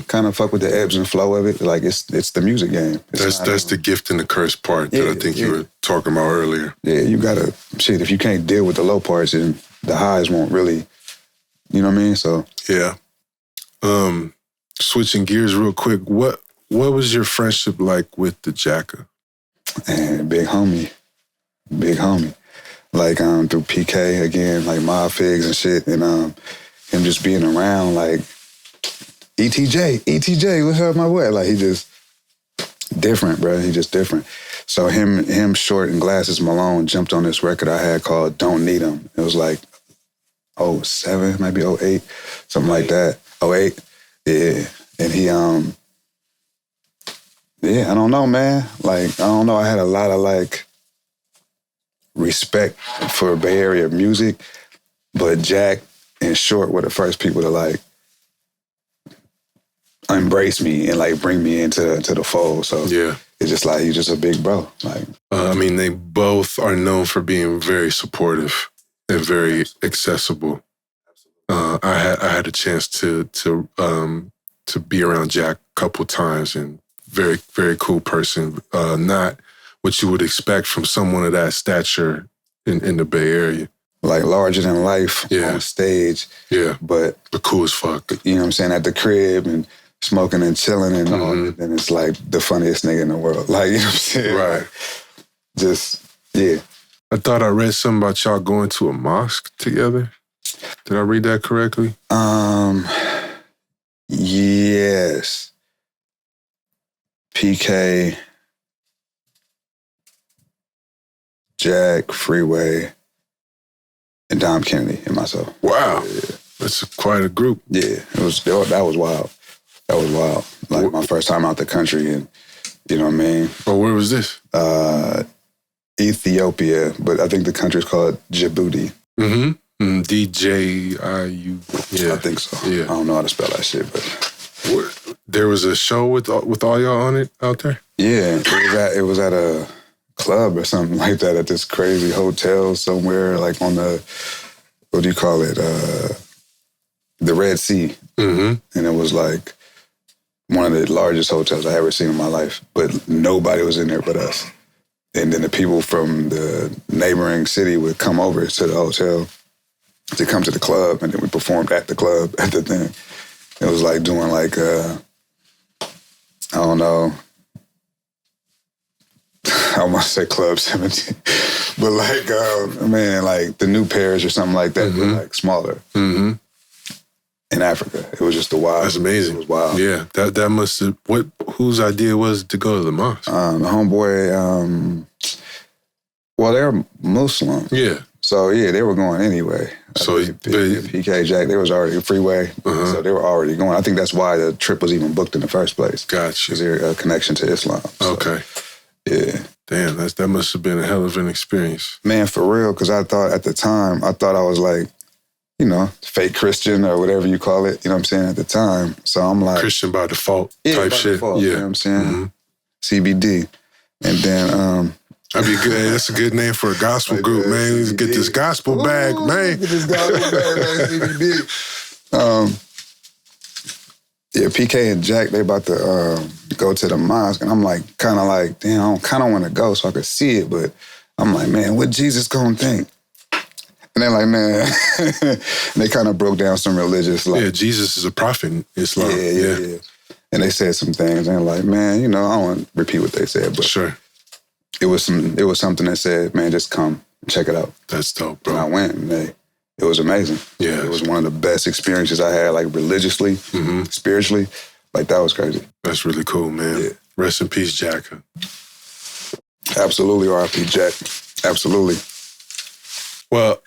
kind of fuck with the ebbs and flow of it. Like, it's the music game. That's the gift and the curse part that I think you were talking about earlier. Yeah, you gotta, if you can't deal with the low parts, then the highs won't really, you know what I mean? So. Yeah. Switching gears real quick, what was your friendship like with the Jacka? And big homie. Like, through PK, again, like Mob Figs and shit, and him just being around, like, ETJ, what's up, my boy? Like, he just different, bro. He just different. So him, Short, and Glasses Malone jumped on this record I had called Don't Need 'Em. It was like 07, maybe 08, something like that. 08, yeah. And he, I don't know, man. Like, I don't know, I had a lot of, like, respect for Bay Area music, but Jack and Short were the first people to, like, embrace me and, like, bring me into the fold. So yeah, it's just like, he's just a big bro. Like, I mean, they both are known for being very supportive and very accessible. I had a chance to be around Jack a couple times, and very, very cool person. Not what you would expect from someone of that stature in the Bay Area. Like, larger than life on stage. Yeah. But cool as fuck. You know what I'm saying? At the crib, and smoking and chilling and all, and it's like the funniest nigga in the world. Like, you know what I'm saying? Right. Like, just, yeah. I thought I read something about y'all going to a mosque together. Did I read that correctly? Yes. PK, Jack, Freeway, and Dom Kennedy and myself. Wow. Yeah. That's quite a group. Yeah, that was wild. That was wild. Like my first time out the country, and you know what I mean? Oh, where was this? Ethiopia, but I think the country's called Djibouti. DJIU. Yeah. I think so. Yeah. I don't know how to spell that shit, but there was a show with all y'all on it out there? Yeah, it was at a club or something like that at this crazy hotel somewhere, like on the, what do you call it? The Red Sea. And it was like one of the largest hotels I ever seen in my life, but nobody was in there but us. And then the people from the neighboring city would come over to the hotel to come to the club, and then we performed at the club at the thing. It was like doing like, I don't know, I want to say Club 17, but like, man, like the New Pairs or something like that, but like smaller. In Africa. It was just the wild. That's amazing. It was wild. Yeah, that must have, whose idea was it to go to the mosque? The homeboy, well, they're Muslim. Yeah. So, yeah, they were going anyway. So, PK, Jack, they was already Freeway. So they were already going. I think that's why the trip was even booked in the first place. Gotcha. Because they're a connection to Islam. So, okay. Yeah. Damn, that must have been a hell of an experience. Man, for real, because I thought at the time, I was like, you know, fake Christian or whatever you call it, you know what I'm saying, at the time. So I'm like... Christian by default type by shit. Default, yeah. You know what I'm saying? CBD. And then... That'd be good. That's a good name for a gospel group, man. Let's get this gospel bag, man. Get this gospel bag, man, CBD. Yeah, PK and Jack, they about to go to the mosque. And I'm like, kind of like, damn, I kind of want to go so I could see it. But I'm like, man, what Jesus gonna think? And they're like, man, and they kind of broke down some religious, like... Yeah, Jesus is a prophet in Islam. Yeah. And they said some things, and they're like, man, you know, I don't want to repeat what they said, but sure. It was something that said, man, just come and check it out. That's dope, bro. And I went, and it was amazing. Yeah. It was one of the best experiences I had, like religiously, spiritually. Like, that was crazy. That's really cool, man. Yeah. Rest in peace, Jacka. Absolutely, R.I.P. Jack. Absolutely. Well,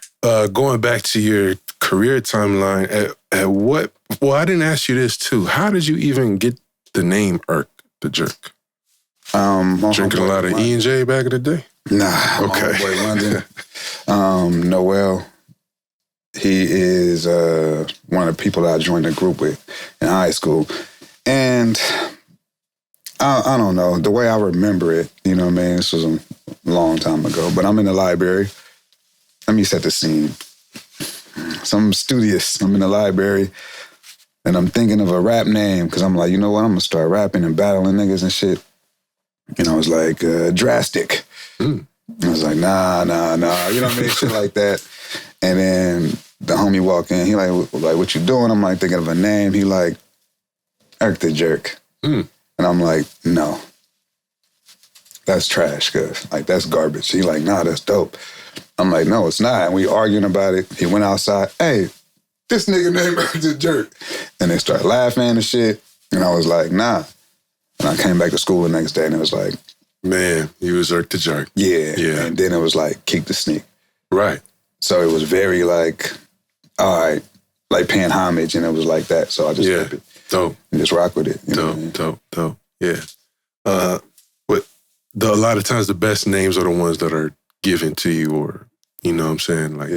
going back to your career timeline, at what... Well, I didn't ask you this, too. How did you even get the name Irk the Jerk? Drinking a lot of E&J back in the day? Nah. Okay. My boy London. Noel. He is one of the people that I joined a group with in high school. And I don't know, the way I remember it, you know what I mean? This was a long time ago, but I'm in the library. Let me set the scene. So I'm studious. I'm in the library, and I'm thinking of a rap name, because I'm like, you know what? I'm going to start rapping and battling niggas and shit. And I was like, Drastic. I was like, nah. You know what I mean? Shit like that. And then the homie walk in. He like, what you doing? I'm like, thinking of a name. He like, Irk the Jerk. And I'm like, no. That's trash, cuz. Like, that's garbage. He like, nah, that's dope. I'm like, no, it's not. And we arguing about it. He went outside. Hey, this nigga named Irk the Jerk. And they started laughing and shit. And I was like, nah. And I came back to school the next day, and it was like... Man, you was Irk the Jerk. Yeah. And then it was like, Keep the Sneak. Right. So it was very like, all right, like paying homage, and it was like that. So I just kept it. Dope. And just rock with it. Dope. Yeah. But a lot of times the best names are the ones that are given to you, or, you know what I'm saying? Like,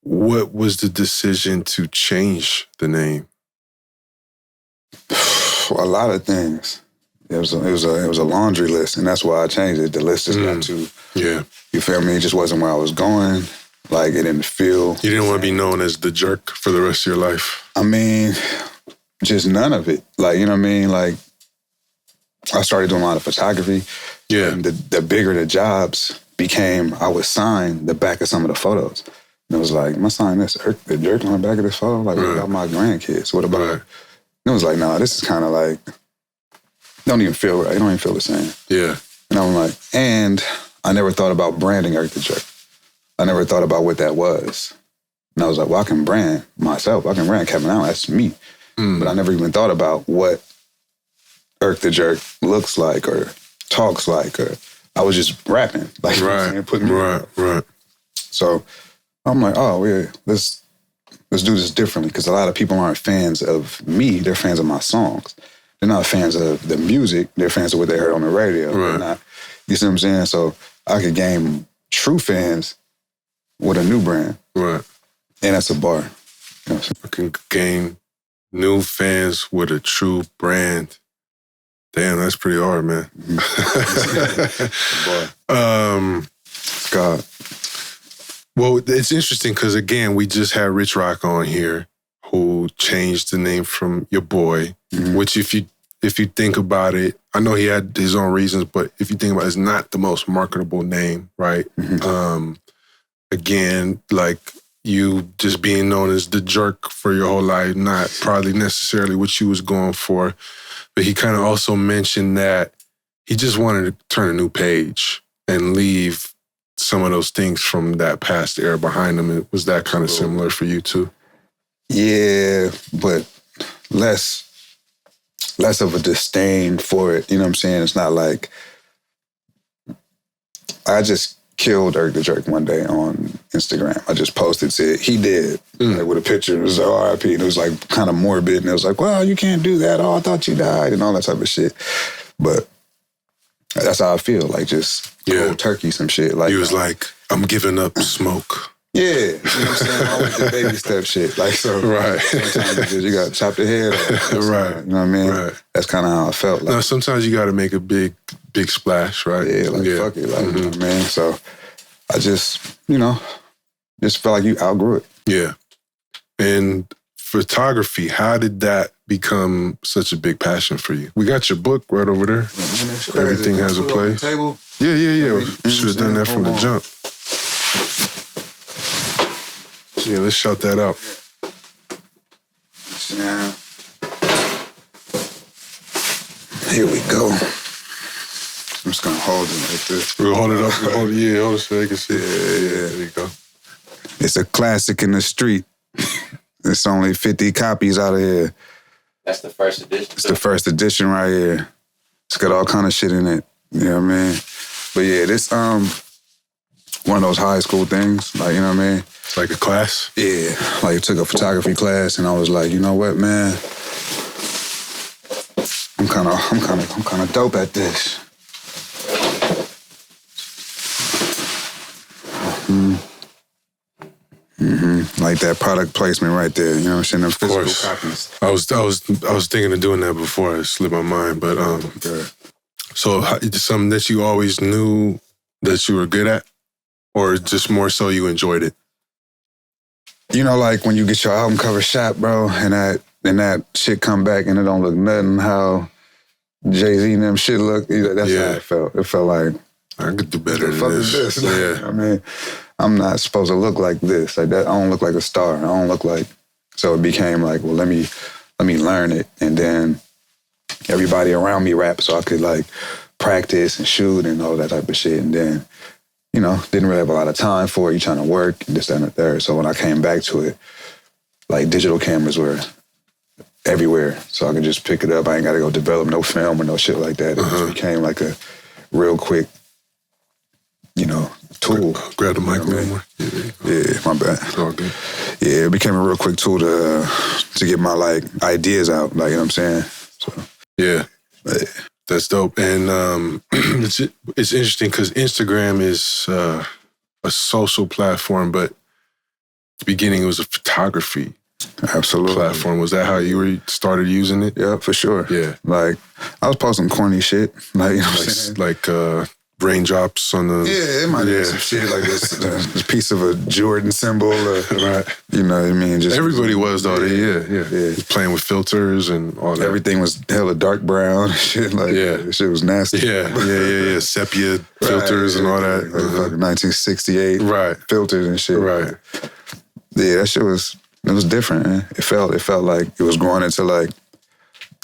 what was the decision to change the name? A lot of things. It was a laundry list, and that's why I changed it. The list just got too... Yeah. You feel me? It just wasn't where I was going. Like, it didn't feel... You didn't want to be known as the Jerk for the rest of your life? I mean, just none of it. Like, you know what I mean? Like, I started doing a lot of photography. Yeah. And the bigger the jobs became, I would sign the back of some of the photos. And it was like, my sign this the jerk on the back of this photo. Like, what about my grandkids? What about? And it was like, nah, this is kind of like, don't even feel right. It don't even feel the same. Yeah. And I'm like, and I never thought about branding Eric the Jerk. I never thought about what that was. And I was like, well, I can brand myself. I can brand Kevin Allen. That's me. But I never even thought about what Eric the Jerk looks like or talks like. Or I was just rapping. Like, you know what I'm saying? Putting me right. So I'm like, oh, yeah, let's do this differently. Because a lot of people aren't fans of me. They're fans of my songs. They're not fans of the music. They're fans of what they heard on the radio. Right. Not, you see what I'm saying? So I could gain true fans with a new brand. Right. And that's a bar. You know what I'm saying? I can gain new fans with a true brand. Damn, that's pretty hard, man. God. Well, it's interesting because, again, we just had Rich Rock on here who changed the name from Your Boy, which if you think about it, I know he had his own reasons, but if you think about it, it's not the most marketable name, right? Again, like you just being known as the jerk for your whole life, not probably necessarily what you was going for. But he kind of also mentioned that he just wanted to turn a new page and leave some of those things from that past era behind him. Was that kind of similar for you too? Yeah, but less of a disdain for it. You know what I'm saying? It's not like I just killed Eric the Jerk one day on Instagram. I just posted, said he did, like, with a picture. It was like R.I.P. And it was like kind of morbid. And it was like, well, you can't do that. Oh, I thought you died and all that type of shit. But that's how I feel. Like just cold turkey, some shit. Like he was like, I'm giving up smoke. Yeah, you know what I'm saying? I always did baby step shit. Like, so sometimes you got to chop the head off. Right. You know what I mean? Right. That's kind of how I felt. Like, no, sometimes you got to make a big splash, right? Yeah, like, fuck it. Like, you know what I mean? So I just felt like you outgrew it. Yeah. And photography, how did that become such a big passion for you? We got your book right over there. Everything has a place. Table. Yeah. We should have done that from the jump. Yeah, let's shout that out. Now, here we go. I'm just gonna hold it like this. We'll hold it up. Hold it so they can see. Yeah. There you go. It's a classic in the street. It's only 50 copies out of here. That's the first edition. It's the first edition right here. It's got all kind of shit in it. You know what I mean? But yeah, this one of those high school things. Like, you know what I mean? It's like a class? Yeah. Like, I took a photography class and I was like, you know what, man? I'm kind of dope at this. Like that product placement right there, you know what I'm saying? Of course. Copies. I was thinking of doing that before it slipped my mind, but so it's something that you always knew that you were good at, or just more so you enjoyed it? You know, like when you get your album cover shot, bro, and that shit come back and it don't look nothing how Jay-Z and them shit look. That's how it felt. It felt like I could do better than this. Yeah. I mean, I'm not supposed to look like this. Like that, I don't look like a star. I don't look like. So it became like, well, let me learn it, and then everybody around me rap, so I could like practice and shoot and all that type of shit. And then, didn't really have a lot of time for it. You trying to work and this, that, and the third. So when I came back to it, like digital cameras were everywhere, so I could just pick it up. I ain't got to go develop no film or no shit like that. It just became like a real quick, tool. Grab the mic a little more. Yeah, my bad. It's all good. Yeah, it became a real quick tool to get my like ideas out. Like, you know what I'm saying? So yeah. That's dope. And it's interesting because Instagram is a social platform, but at the beginning it was a photography platform. Was that how you started using it? Yeah, for sure. Yeah. Like, I was posting corny shit. Like, you know what I'm saying? Like raindrops on the... Yeah, it might be some shit like this piece of a Jordan symbol. Right. You know what I mean? Just everybody was, though. Yeah. Playing with filters and all that. Everything was hella dark brown and shit. Like, shit was nasty. Yeah. Sepia filters and all that. Like fucking 1968 filters and shit. Right. Yeah, that shit was different, man. It felt like it was growing into like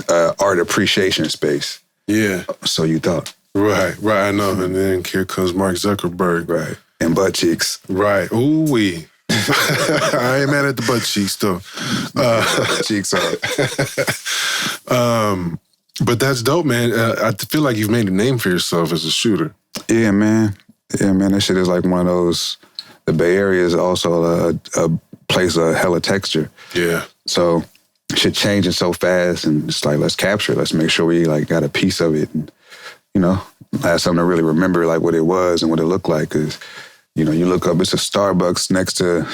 art appreciation space. Yeah. So you thought. Right, I know. And then here comes Mark Zuckerberg. Right. And butt cheeks. Right. Ooh-wee. I ain't mad at the butt cheeks, though. Cheeks up. But that's dope, man. I feel like you've made a name for yourself as a shooter. Yeah, man. That shit is like one of those. The Bay Area is also a place of hella texture. Yeah. So shit changing so fast, and it's like, let's capture it. Let's make sure we like got a piece of it, and have something to really remember, like what it was and what it looked like. Because you look up, it's a Starbucks next to,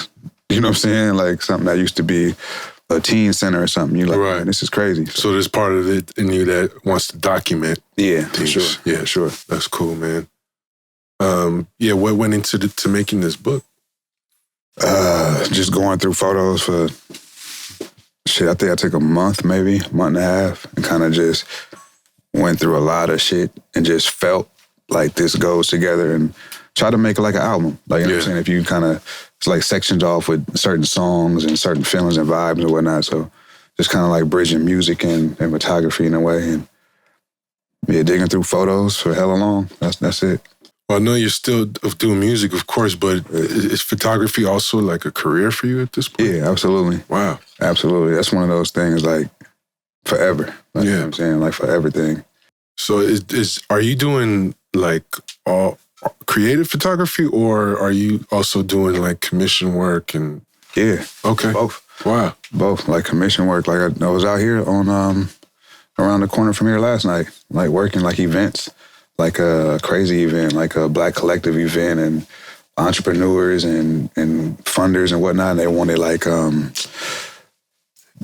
you know what I'm saying, like something that used to be a teen center or something. You're like, right. Man, this is crazy. So there's part of it in you that wants to document. Yeah, things. For sure. Yeah, for sure. That's cool, man. What went into to making this book? Just going through photos for shit. I think I took a month and a half, and kind of just went through a lot of shit and just felt like this goes together, and try to make it like an album. Like, you know what I'm saying? If you it's like sections off with certain songs and certain feelings and vibes and whatnot. So just kind of like bridging music and photography in a way, and digging through photos for hella long. That's it. Well, I know you're still doing music, of course, but is photography also like a career for you at this point? Yeah, absolutely. Wow. Absolutely. That's one of those things like forever. Like, you know what I'm saying? Like for everything. So are you doing like all creative photography, or are you also doing like commission work and... Yeah. Okay. Both. Wow. Both. Like commission work. Like I was out here on around the corner from here last night, like working like events. Like a crazy event, like a Black collective event, and entrepreneurs and funders and whatnot. And they wanted like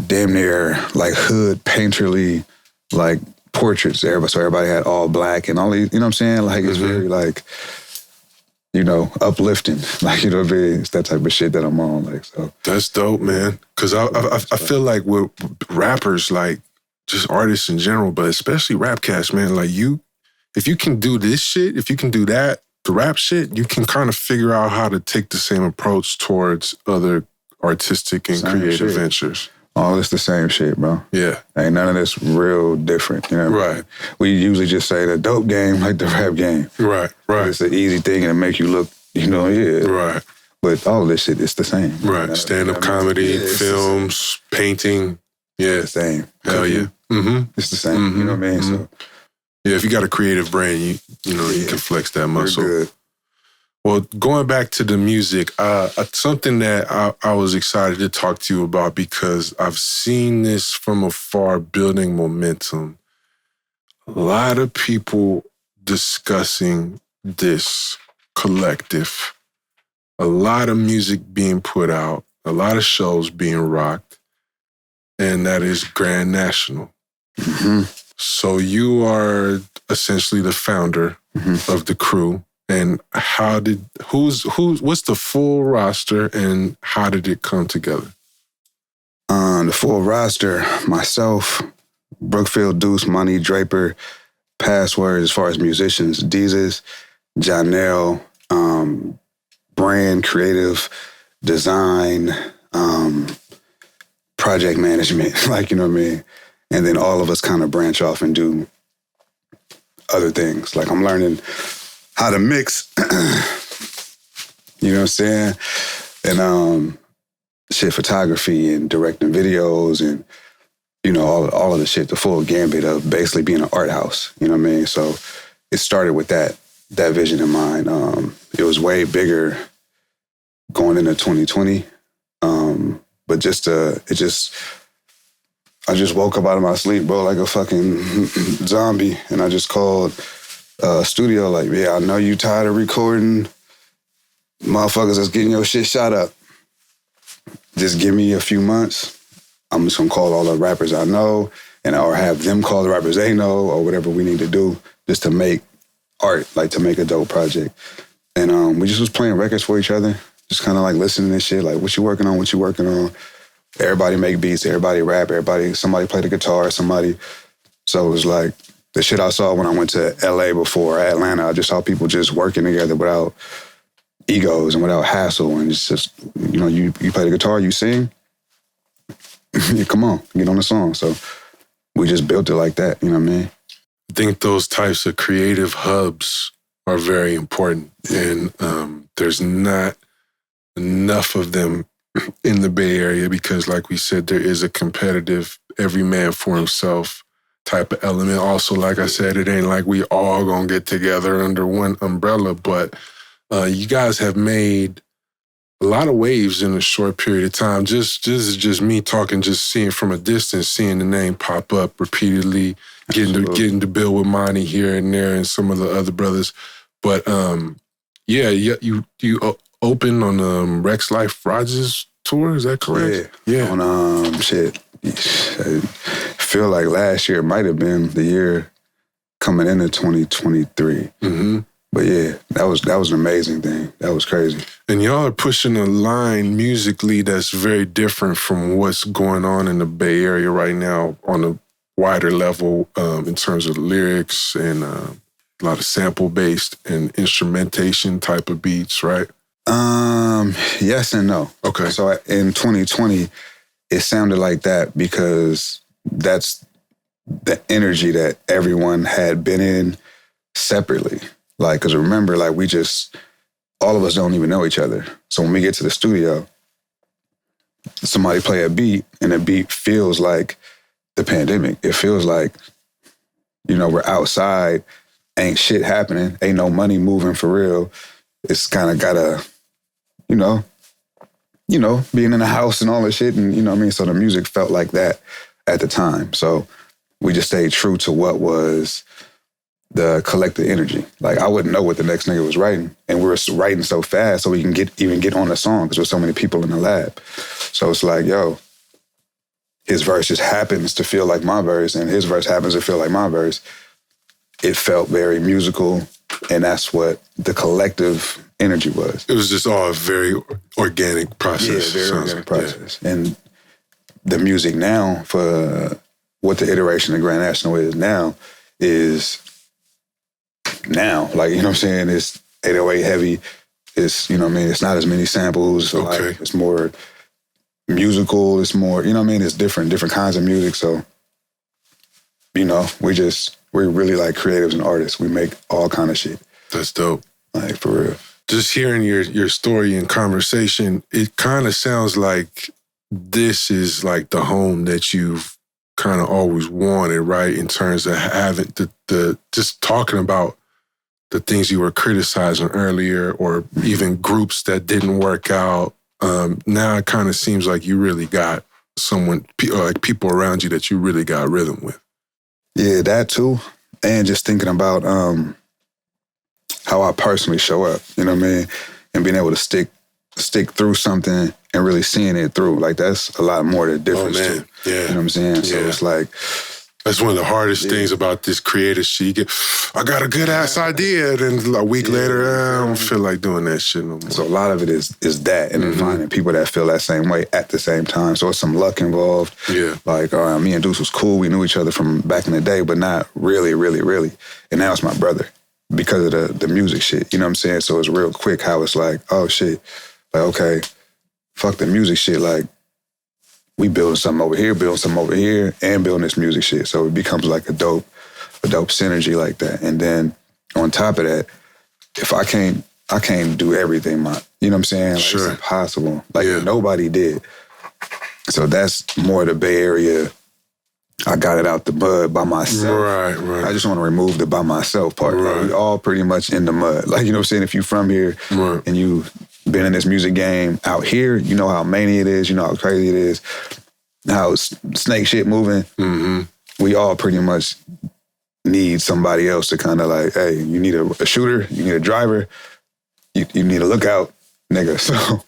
damn near like hood painterly like portraits. So everybody had all black and all these, you know what I'm saying? Like it's very like, uplifting. Like, it's that type of shit that I'm on. Like, so that's dope, man. Because I feel like with rappers, like just artists in general, but especially rap cats, man, like if you can do this shit, if you can do that, the rap shit, you can kind of figure out how to take the same approach towards other artistic and creative ventures. Oh, it's the same shit, bro. Yeah. Ain't none of this real different. You know what I mean? We usually just say the dope game like the rap game. Right. It's an easy thing and it make you look, Right. But all this shit is the same. Right. Stand-up comedy, films, painting. Yeah. It's the same. Hell yeah. Mm-hmm. It's the same. You know what I mean? So. Yeah, if you got a creative brain, you can flex that muscle. Good. Well, going back to the music, something that I was excited to talk to you about, because I've seen this from afar building momentum. A lot of people discussing this collective, a lot of music being put out, a lot of shows being rocked, and that is Grand Nationxl. Mm-hmm. So you are essentially the founder of the crew. And what's the full roster and how did it come together? The full roster, myself, Brookfield, Deuce, Money, Draper, Password, as far as musicians, Deezus, Janelle, brand, creative, design, project management, like, you know what I mean? And then all of us kind of branch off and do other things. Like I'm learning how to mix, you know what I'm saying? And photography and directing videos and, all of the shit, the full gambit of basically being an art house, you know what I mean? So it started with that vision in mind. It was way bigger going into 2020. But I just woke up out of my sleep, bro, like a fucking zombie. And I just called studio like, I know you tired of recording motherfuckers that's getting your shit shot up. Just give me a few months. I'm just gonna call all the rappers I know or have them call the rappers they know or whatever we need to do just to make art, like to make a dope project. And we just was playing records for each other, just kind of like listening to shit, like what you working on? Everybody make beats, everybody rap, somebody play the guitar, So it was like the shit I saw when I went to LA before, Atlanta. I just saw people just working together without egos and without hassle. And it's just, you know, you play the guitar, you sing, yeah, come on, get on the song. So we just built it like that, you know what I mean? I think those types of creative hubs are very important. And there's not enough of them in the Bay Area because, like we said, there is a competitive, every man for himself type of element. Also, like I said, it ain't like we all gonna get together under one umbrella, but you guys have made a lot of waves in a short period of time. Just me talking, just seeing from a distance, seeing the name pop up repeatedly, getting to build with Monty here and there and some of the other brothers. But you opened on Rex Life Rogers tour, is that correct? Yeah. On shit. I feel like last year might have been the year coming into 2023. Mm-hmm. But yeah, that was an amazing thing. That was crazy. And y'all are pushing a line musically that's very different from what's going on in the Bay Area right now on a wider level in terms of lyrics and a lot of sample-based and instrumentation type of beats, right? Yes and no. Okay. So in 2020, it sounded like that because that's the energy that everyone had been in separately. Like, because remember, like, all of us don't even know each other. So when we get to the studio, somebody play a beat, and the beat feels like the pandemic. It feels like, you know, we're outside, ain't shit happening, ain't no money moving for real. It's kind of gotta, you know, being in the house and all that shit, and you know what I mean? So the music felt like that at the time. So we just stayed true to what was the collective energy. Like, I wouldn't know what the next nigga was writing. And we were writing so fast so we can get on the song because there's so many people in the lab. So it's like, yo, his verse just happens to feel like my verse and his verse happens to feel like my verse. It felt very musical, and that's what the collective energy was. It was just all a very organic process. Yeah, very organic process. Yeah. And the music now, for what the iteration of Grand National is now. Like, you know what I'm saying? It's 808 heavy. It's, you know what I mean? It's not as many samples. So okay. Like, it's more musical. It's more, you know what I mean? It's different kinds of music. So, you know, we're really like creatives and artists. We make all kind of shit. That's dope. Like, for real. Just hearing your story and conversation, it kind of sounds like this is like the home that you've kind of always wanted, right? In terms of having the just talking about the things you were criticizing earlier, or even groups that didn't work out. Now it kind of seems like you really got like people around you that you really got rhythm with. Yeah, that too. And just thinking about how I personally show up, you know what I mean? And being able to stick through something and really seeing it through. Like, that's a lot more the difference too. Yeah. You know what I'm saying? So it's like, that's one of the hardest things about this creative shit. You get, I got a good ass idea, then a week later, I don't feel like doing that shit no more. So a lot of it is that, and then finding people that feel that same way at the same time. So it's some luck involved. Yeah. Like, me and Deuce was cool. We knew each other from back in the day, but not really, really, really. And now it's my brother because of the music shit. You know what I'm saying? So it's real quick how it's like, oh shit, like, okay, fuck the music shit. Like, we building something over here, and building this music shit. So it becomes like a dope synergy like that. And then on top of that, if I can't do everything, you know what I'm saying? Like, sure. It's impossible. Like, nobody did. So that's more the Bay Area. I got it out the mud by myself. Right. I just want to remove the by myself part. Right. Like, we all pretty much in the mud. Like, you know what I'm saying? If you from here and you been in this music game out here, you know how many it is, you know how crazy it is, how snake shit moving. Mm-hmm. We all pretty much need somebody else to kind of like, hey, you need a shooter, you need a driver, you need a lookout, nigga. So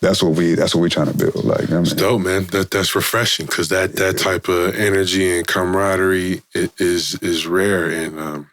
that's what we trying to build. Like, you know what I mean? It's dope, man. That's refreshing because that type of energy and camaraderie is rare, and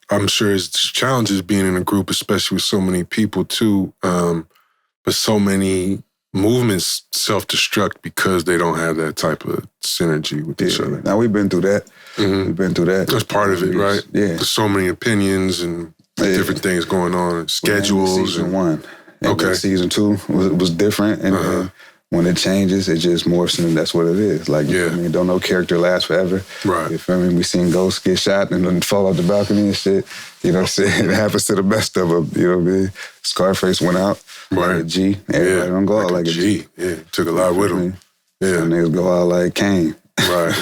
I'm sure it's challenges being in a group, especially with so many people too. But so many movements self-destruct because they don't have that type of synergy with each other. Now we've been through that. Mm-hmm. We've been through that. That's part of it, right? Yeah. There's so many opinions and different things going on, schedules. Season 1. And Okay. Season 2 was different, and when it changes, it just morphs, and that's what it is. Like, you know what I mean, don't no character last forever. Right. You feel me? We seen ghosts get shot and then fall off the balcony and shit. You know what I'm saying? It happens to the best of them. You know what I mean? Scarface went out. Right. Like a G. Everybody don't go out like a G. Yeah, took a lot with him. Yeah. Some niggas go out like Kane. Right.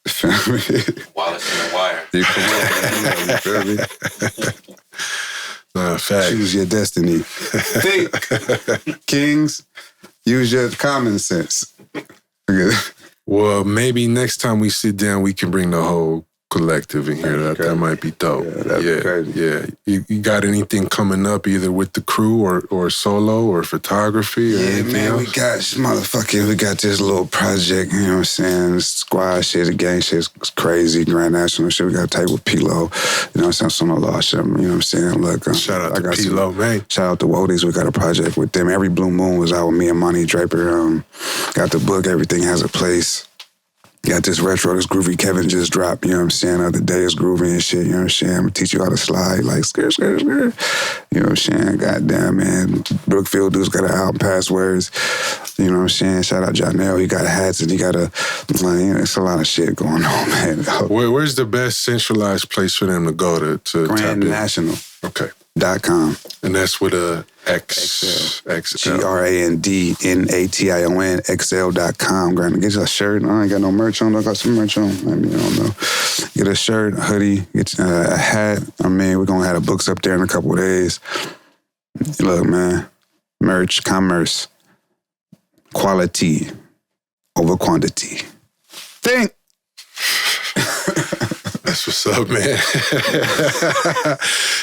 Feel me? Wallace and the Wire. You feel me? Facts. Choose your destiny. Think, kings, use your common sense. Well, maybe next time we sit down, we can bring the whole collective in here. That might be dope. Yeah, that'd be crazy. Yeah. You got anything coming up either with the crew or solo or photography or anything else? We got this little project, you know what I'm saying? This squad shit, the gang shit's crazy, Grand Nationxl shit. We got to take with P-Lo, you know what I'm saying? Some of the law shit, you know what I'm saying? Look, Shout out to P-Lo, man. Shout out to Woodies. We got a project with them. Every Blue Moon was out with me and Monty Draper. Got the book, Everything Has a Place. Got this retro, this groovy Kevin just dropped, you know what I'm saying? The other day is groovy and shit, you know what I'm saying? I'm gonna teach you how to slide, like, skirt. You know what I'm saying? Goddamn, man. Brookfield dude's got an album, Passwords. You know what I'm saying? Shout out Janelle. He got hats and he got it's a lot of shit going on, man. Where's the best centralized place for them to go to Grand tap in? Nationxl. Okay. .com. And that's with a X. GRANDNATION XL.com. Granted, get you a shirt. I ain't got no merch on. I got some merch on. Maybe, I don't know. Get a shirt, a hoodie, get a hat. I mean, we're going to have the books up there in a couple of days. Look, man. Merch, commerce, quality over quantity. Think. That's what's up, man.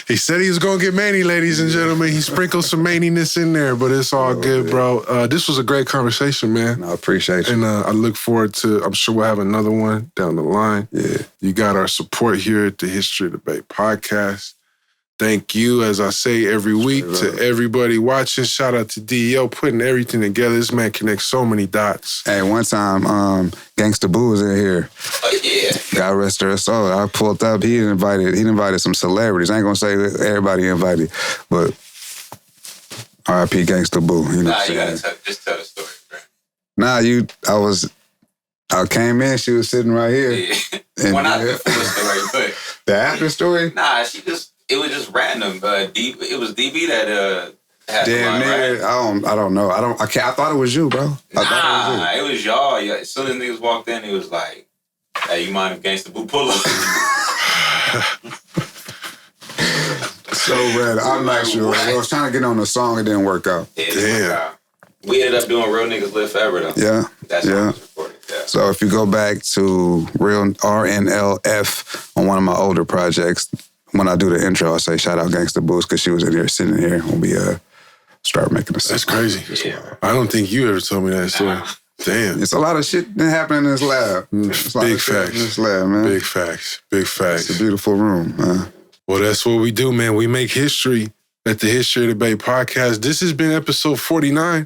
He said he was going to get many, ladies and gentlemen. He sprinkled some maniness in there, but it's all good, bro. This was a great conversation, man. I appreciate you. And I look forward to, I'm sure we'll have another one down the line. Yeah. You got our support here at the History of Debate podcast. Thank you, as I say every week, to everybody watching. Shout out to DEO putting everything together. This man connects so many dots. Hey, one time, Gangsta Boo was in here. Oh, yeah. God rest her soul. I pulled up. He invited some celebrities. I ain't gonna say everybody invited, but R.I.P. Gangsta Boo. You know Nah, what you I'm saying? gotta just tell the story, bro. I came in. She was sitting right here. Yeah. And, Well, not the full story, but the after story. nah, it was just random. It was DB that had the Damn line, near. right? I don't know. I thought it was you, bro. Nah, it was y'all. Yeah, as soon as niggas walked in, it was like, "Hey, you mind if Gangsta Boo pull up?" So red. I'm not sure. I was trying to get on the song. It didn't work out. Damn. We ended up doing Real Niggas Live Forever, though. Yeah. That's how it was recorded. Yeah. So if you go back to Real RNLF on one of my older projects, when I do the intro, I say shout out Gangsta Boost because she was in here sitting here when we start making the song. That's crazy. Yeah. I don't think you ever told me that story. Damn. It's a lot of shit that happened in this lab. It's a lot Big of shit facts. in this lab, man. Big facts. Big facts. It's a beautiful room, man. Well, that's what we do, man. We make history at the History of Debate podcast. This has been episode 49.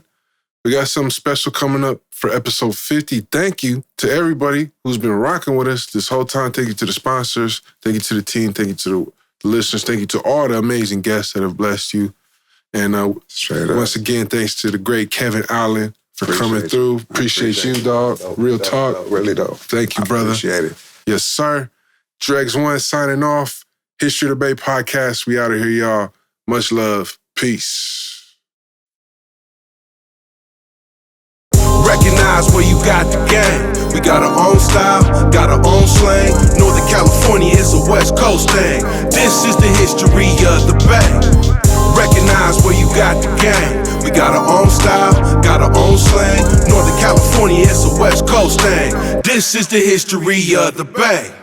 We got something special coming up for episode 50. Thank you to everybody who's been rocking with us this whole time. Thank you to the sponsors. Thank you to the team. Thank you to the listeners. Thank you to all the amazing guests that have blessed you. And Straight up. once again, thanks to the great Kevin Allen for coming through. Appreciate you, dog. Real talk. Really dope. Thank you, brother. Appreciate it. Yes, sir. Dregs One signing off. History of Debate podcast. We out of here, y'all. Much love. Peace. Recognize where you got the game. We got our own style, got our own slang. Northern California is a West Coast thing. This is the history of the Bay. Recognize where you got the game. We got our own style, got our own slang. Northern California is a West Coast thing. This is the history of the Bay.